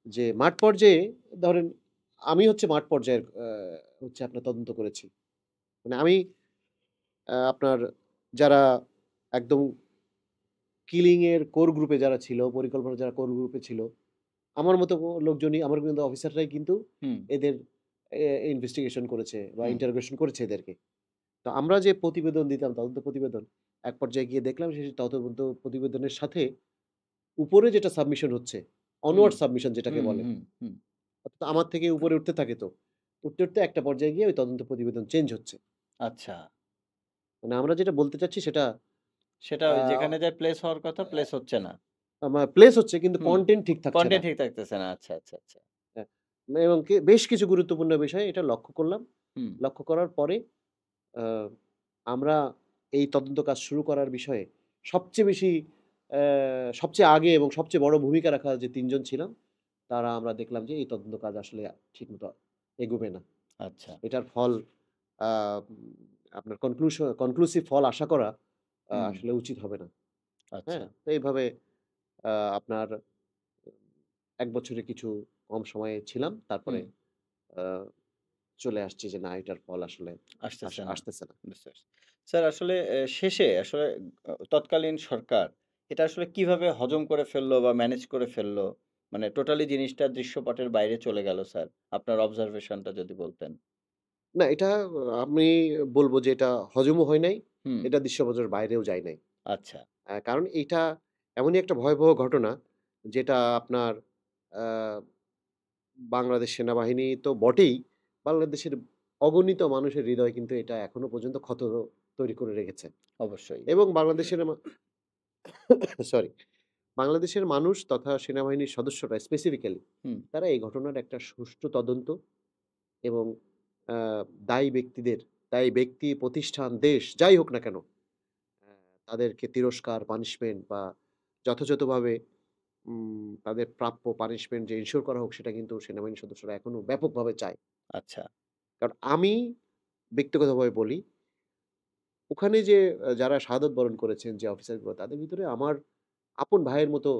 [SPEAKER 2] যে মাঠ পর্যায়ে ধরেন আমি হচ্ছে মাঠ পর্যায়ের হচ্ছে আপনার তদন্ত করেছি। মানে আমি আপনার যারা একদম কিলিং এর কোর গ্রুপে যারা ছিল, পরিকল্পনার যারা কোর গ্রুপে ছিল, আমার মতো লোকজনই আমার কিন্তু অফিসাররাই কিন্তু
[SPEAKER 1] হুম,
[SPEAKER 2] এদের ইনভেস্টিগেশন করেছে বা
[SPEAKER 1] হুম,
[SPEAKER 2] ইন্টারোগেশন করেছে এদেরকে। তো আমরা যে প্রতিবেদন দিতাম, তদন্ত প্রতিবেদন, এক পর্যায়ে গিয়ে দেখলাম সেই তদন্ত প্রতিবেদনের সাথে উপরে যেটা সাবমিশন হচ্ছে,
[SPEAKER 1] হুম,
[SPEAKER 2] অনওয়ার্ড সাবমিশন যেটাকে
[SPEAKER 1] হুম,
[SPEAKER 2] বলে।
[SPEAKER 1] হুম, হুম।
[SPEAKER 2] অর্থাৎ আমার থেকে উপরে উঠতে থাকে তো। উঠতে, উঠতে একটা পর্যায়ে গিয়ে ওই তদন্ত প্রতিবেদন চেঞ্জ হচ্ছে।
[SPEAKER 1] আচ্ছা।
[SPEAKER 2] মানে আমরা যেটা বলতে চাচ্ছি সেটা
[SPEAKER 1] সেটা
[SPEAKER 2] আ
[SPEAKER 1] ওই যেখানে যায় প্লেস হওয়ার কথা, প্লেস হচ্ছে না।
[SPEAKER 2] প্লেস হচ্ছে কিন্তু
[SPEAKER 1] হুম,
[SPEAKER 2] কনটেন্ট ঠিক থাকছে না।
[SPEAKER 1] কনটেন্ট ঠিক থাকতেছে না। আচ্ছা, আচ্ছা, আচ্ছা।
[SPEAKER 2] হ্যাঁ, এবং বেশ কিছু গুরুত্বপূর্ণ বিষয় এটা লক্ষ্য করলাম।
[SPEAKER 1] হুম,
[SPEAKER 2] লক্ষ্য করার পরে আ আমরা এই তদন্ত কাজ শুরু করার বিষয়ে সবচেয়ে বেশি সবচেয়ে আগে এবং সবচেয়ে বড় ভূমিকা রাখা যে ৩ জন ছিলাম, তারা আমরা দেখলাম যে এই তদন্ত কাজ আসলে ঠিকমতো এগোবে না।
[SPEAKER 1] আচ্ছা।
[SPEAKER 2] এটার ফল আ উম আপনার কনক্লুসিভ ফল আশা করা
[SPEAKER 1] হুম,
[SPEAKER 2] আসলে উচিত হবে না।
[SPEAKER 1] আচ্ছা।
[SPEAKER 2] হ্যাঁ? তো এইভাবে আপনার ১ বছরে কিছু কম সময়ে ছিলাম। তারপরে
[SPEAKER 1] হুম,
[SPEAKER 2] আ চলে আসছি যে না এটার ফল আসলে
[SPEAKER 1] আসতেছে না।
[SPEAKER 2] আসতেছে না।
[SPEAKER 1] বুঝতে পারছি। স্যার আসলে শেষে আসলে তৎকালীন সরকার এটা আসলে কিভাবে হজম করে ফেললো বা ম্যানেজ করে ফেললো? মানে টোটালি জিনিসটা দৃশ্যপটের বাইরে চলে গেল স্যার। আপনার অবজারভেশনটা যদি বলতেন।
[SPEAKER 2] না এটা আমি বলব যে এটা হজমও হয় নাই।
[SPEAKER 1] হুম,
[SPEAKER 2] এটা দৃশ্যপটের বাইরেও যায় নাই।
[SPEAKER 1] আচ্ছা।
[SPEAKER 2] কারণ এইটা এমনই একটা ভয়াবহ ঘটনা যেটা আপনার আ বাংলাদেশ সেনাবাহিনী তো বটেই, বাংলাদেশের অগণিত মানুষের হৃদয়ে কিন্তু এটা এখনো পর্যন্ত ক্ষত তৈরি করে রেখেছে।
[SPEAKER 1] অবশ্যই।
[SPEAKER 2] এবং বাংলাদেশের সরি, বাংলাদেশের মানুষ তথা সেনাবাহিনীর সদস্যরা স্পেসিফিক্যালি
[SPEAKER 1] হুম,
[SPEAKER 2] তারা এই ঘটনার একটা সুষ্ঠু তদন্ত এবং আ দায়ী ব্যক্তিদের, দায়ী ব্যক্তি, প্রতিষ্ঠান, দেশ যাই হোক না কেন, আ তাদেরকে তিরস্কার, পানিশমেন্ট বা যথাযথভাবে তাদের প্রাপ্য পানিশমেন্ট যে এনশিওর করা হোক সেটা কিন্তু সেনাবাহিনীর সদস্যরা এখনো ব্যাপকভাবে চায়।
[SPEAKER 1] আচ্ছা।
[SPEAKER 2] কারণ আমি ব্যক্তিগতভাবে বলি, ওখানে যে যারা শাহাদাত বরণ করেছেন যে অফিসারগুলো তাদের ভিতরে আমার আপন ভাইয়ের মতো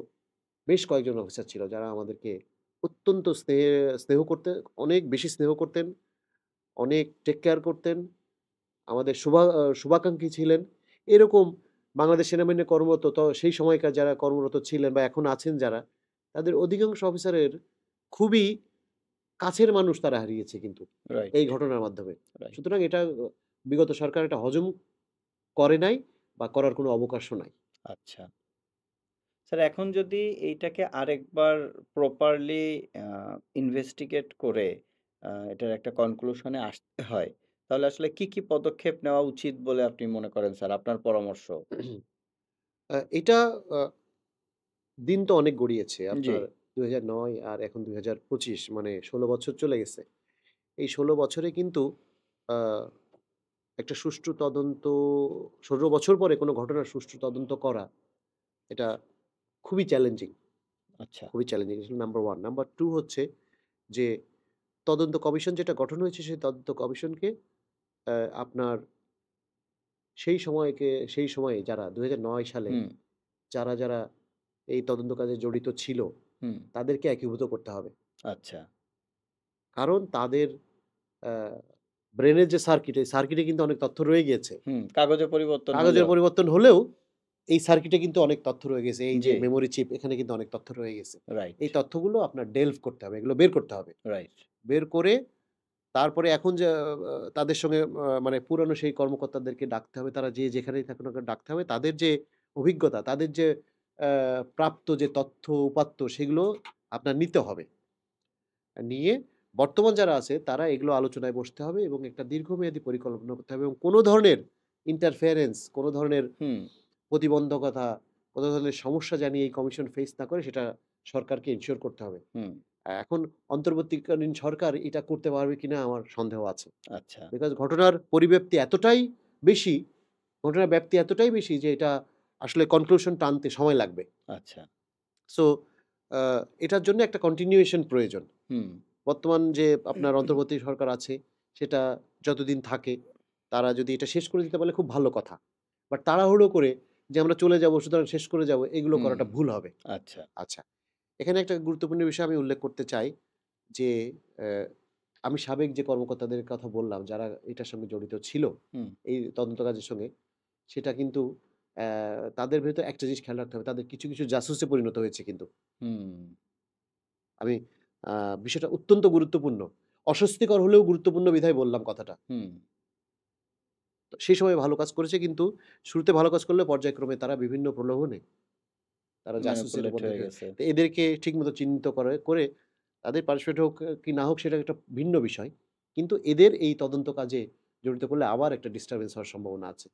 [SPEAKER 2] বেশ কয়েকজন অফিসার ছিল যারা আমাদেরকে অত্যন্ত স্নেহ করতেন, অনেক বেশি স্নেহ করতেন, অনেক টেক কেয়ার করতেন, আমাদের শুভাকাঙ্ক্ষী ছিলেন। এরকম বাংলাদেশ সেনাবাহিনীতে কর্মরত সেই সময়কার যারা কর্মরত ছিলেন বা এখন আছেন যারা, তাদের অধিকাংশ অফিসারের খুবই কাছের মানুষ তারা হারিয়েছে কিন্তু
[SPEAKER 1] রাইট,
[SPEAKER 2] এই ঘটনার মাধ্যমে।
[SPEAKER 1] রাইট।
[SPEAKER 2] সুতরাং এটা বিগত সরকার এটা হজম করে নাই বা করার কোনো অবকাশও নাই।
[SPEAKER 1] আচ্ছা। স্যার এখন যদি এইটাকে আরেকবার প্রপারলি আ ইনভেস্টিগেট করে এটার একটা কনক্লুশন এ আসতে হয়, তাহলে আসলে কি পদক্ষেপ নেওয়া উচিত বলে আপনি মনে করেন স্যার? আপনার পরামর্শ?
[SPEAKER 2] এটা আ দিন তো অনেক গড়িয়েছে।
[SPEAKER 1] জি।
[SPEAKER 2] আপনার ২০০৯ আর এখন ২০২৫ মানে ১৬ বছর চলে গেছে। এই ১৬ বছরে কিন্তু আ একটা সুষ্ঠু তদন্ত ১৬ বছর পরে কোনো ঘটনার সুষ্ঠু তদন্ত করা এটা খুবই চ্যালেঞ্জিং,
[SPEAKER 1] আচ্ছা।
[SPEAKER 2] খুবই চ্যালেঞ্জিং। এটা নাম্বার ১। নাম্বার ২ হচ্ছে যে তদন্ত কমিশন যেটা গঠন হয়েছে সেই তদন্ত কমিশনকে আপনার সেই সময়ে যারা ২০০৯ সালে
[SPEAKER 1] হুম,
[SPEAKER 2] যারা এই তদন্ত কাজে জড়িত ছিল
[SPEAKER 1] হুম।
[SPEAKER 2] তাদেরকে একীভূত করতে হবে।
[SPEAKER 1] আচ্ছা।
[SPEAKER 2] কারণ তাদের আ ব্রেইনের যে সার্কিট, এই সার্কিটে কিন্তু অনেক তথ্য রয়ে গিয়েছে।
[SPEAKER 1] হুম, কাগজে পরিবর্তন
[SPEAKER 2] কাগজের
[SPEAKER 1] হলেও।
[SPEAKER 2] পরিবর্তন হলেও এই সার্কিটে কিন্তু অনেক তথ্য রয়ে গেছে। এই যে
[SPEAKER 1] জি,
[SPEAKER 2] মেমোরি চিপ এখানে কিন্তু অনেক তথ্য রয়ে গেছে।
[SPEAKER 1] রাইট,
[SPEAKER 2] এই তথ্যগুলো আপনার ডেলভ করতে হবে। এগুলো বের করতে হবে।
[SPEAKER 1] রাইট।
[SPEAKER 2] বের করে তারপরে এখন যে তাদের সঙ্গে মানে পুরানো সেই কর্মকর্তাদেরকে ডাকতে হবে। তারা যে যেখানেই থাকুক না কেন ডাকতে হবে। তাদের যে অভিজ্ঞতা, তাদের যে আ প্রাপ্ত যে তথ্য উপাত্ত সেগুলো আপনার নিতে হবে। নিয়ে বর্তমান যারা আছে তারা এগুলো আলোচনায় বসতে হবে এবং একটা দীর্ঘমেয়াদী পরিকল্পনা করতে হবে এবং কোনো ধরনের ইন্টারফেরেন্স, কোনো ধরনের
[SPEAKER 1] হুম,
[SPEAKER 2] প্রতিবন্ধকতা, কোনো ধরনের সমস্যা জানিয়ে এই কমিশন ফেস না করে সেটা সরকারকে এনশিওর করতে হবে।
[SPEAKER 1] হুম।
[SPEAKER 2] এখন অন্তর্বর্তীকালীন সরকার এটা করতে পারবে কিনা আমার সন্দেহ আছে।
[SPEAKER 1] আচ্ছা,
[SPEAKER 2] বিকজ ঘটনার পরিব্যাপ্তি এতটাই বেশি, ঘটনার ব্যাপ্তি এতটাই বেশি যে এটা আসলে কনক্লুশন টানতে সময় লাগবে।
[SPEAKER 1] আচ্ছা।
[SPEAKER 2] সো আ এটার জন্য একটা কন্টিনিউয়েশন প্রয়োজন।
[SPEAKER 1] হুম,
[SPEAKER 2] বর্তমান যে আপনার অন্তর্বর্তী সরকার আছে, সেটা যতদিন থাকে, তারা যদি এটা শেষ করে দিতে পারলে খুব ভালো কথা। বাট তাড়াহুড়ো করে যে আমরা চলে যাবো সুতরাং শেষ করে যাবো, এগুলো
[SPEAKER 1] হুম।
[SPEAKER 2] করাটা ভুল হবে।
[SPEAKER 1] আচ্ছা।
[SPEAKER 2] আচ্ছা, এখানে একটা গুরুত্বপূর্ণ বিষয় আমি উল্লেখ করতে চাই যে, আমি সাবেক যে কর্মকর্তাদের কথা বললাম, যারা এটার সঙ্গে জড়িত ছিল,
[SPEAKER 1] হুম,
[SPEAKER 2] এই তদন্ত কাজের সঙ্গে, সেটা কিন্তু তাদের ভেতর একটা জিনিস খেয়াল রাখতে হবে, তাদের কিছু জাসুসে পরিণত হয়েছে কিন্তু।
[SPEAKER 1] হুম,
[SPEAKER 2] আমি আ বিষয়টা অত্যন্ত গুরুত্বপূর্ণ। অস্বস্তিকর হলেও গুরুত্বপূর্ণ বিধায় বললাম কথাটা।
[SPEAKER 1] হুম।
[SPEAKER 2] তো সেই সময় ভালো কাজ করেছে কিন্তু শুরুতে ভালো কাজ করলেও পর্যায়ক্রমে তারা বিভিন্ন প্রলোভনে তারা জাসুসির
[SPEAKER 1] ম্যানিপুলেট হয়ে
[SPEAKER 2] মধ্যে
[SPEAKER 1] গেছে।
[SPEAKER 2] তো এদেরকে ঠিকমতো চিহ্নিত করে তাদের পানিশমেন্ট হোক কি না হোক সেটা একটা ভিন্ন বিষয়। কিন্তু এদের এই তদন্ত কাজে জড়িত করলে আবার একটা ডিস্টার্বেন্স হওয়ার সম্ভাবনা আছে।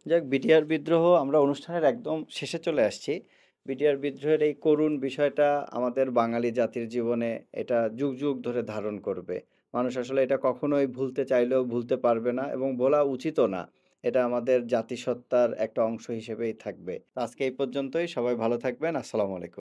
[SPEAKER 1] যাক বিটিআর বিদ্রোহ আমরা অনুষ্ঠানের একদম শেষে চলে আসছি। বিটিআর বিদ্রোহের এই করুণ বিষয়টা আমাদের বাঙালি জাতির জীবনে এটা যুগ ধরে ধারণ করবে। মানুষ আসলে এটা কখনোই ভুলতে চাইলেও ভুলতে পারবে না এবং বলা উচিতও না। এটা আমাদের জাতিসত্তার একটা অংশ হিসেবেই থাকবে। তো আজকে এই পর্যন্তই। সবাই ভালো থাকবেন। আসসালামু আলাইকুম।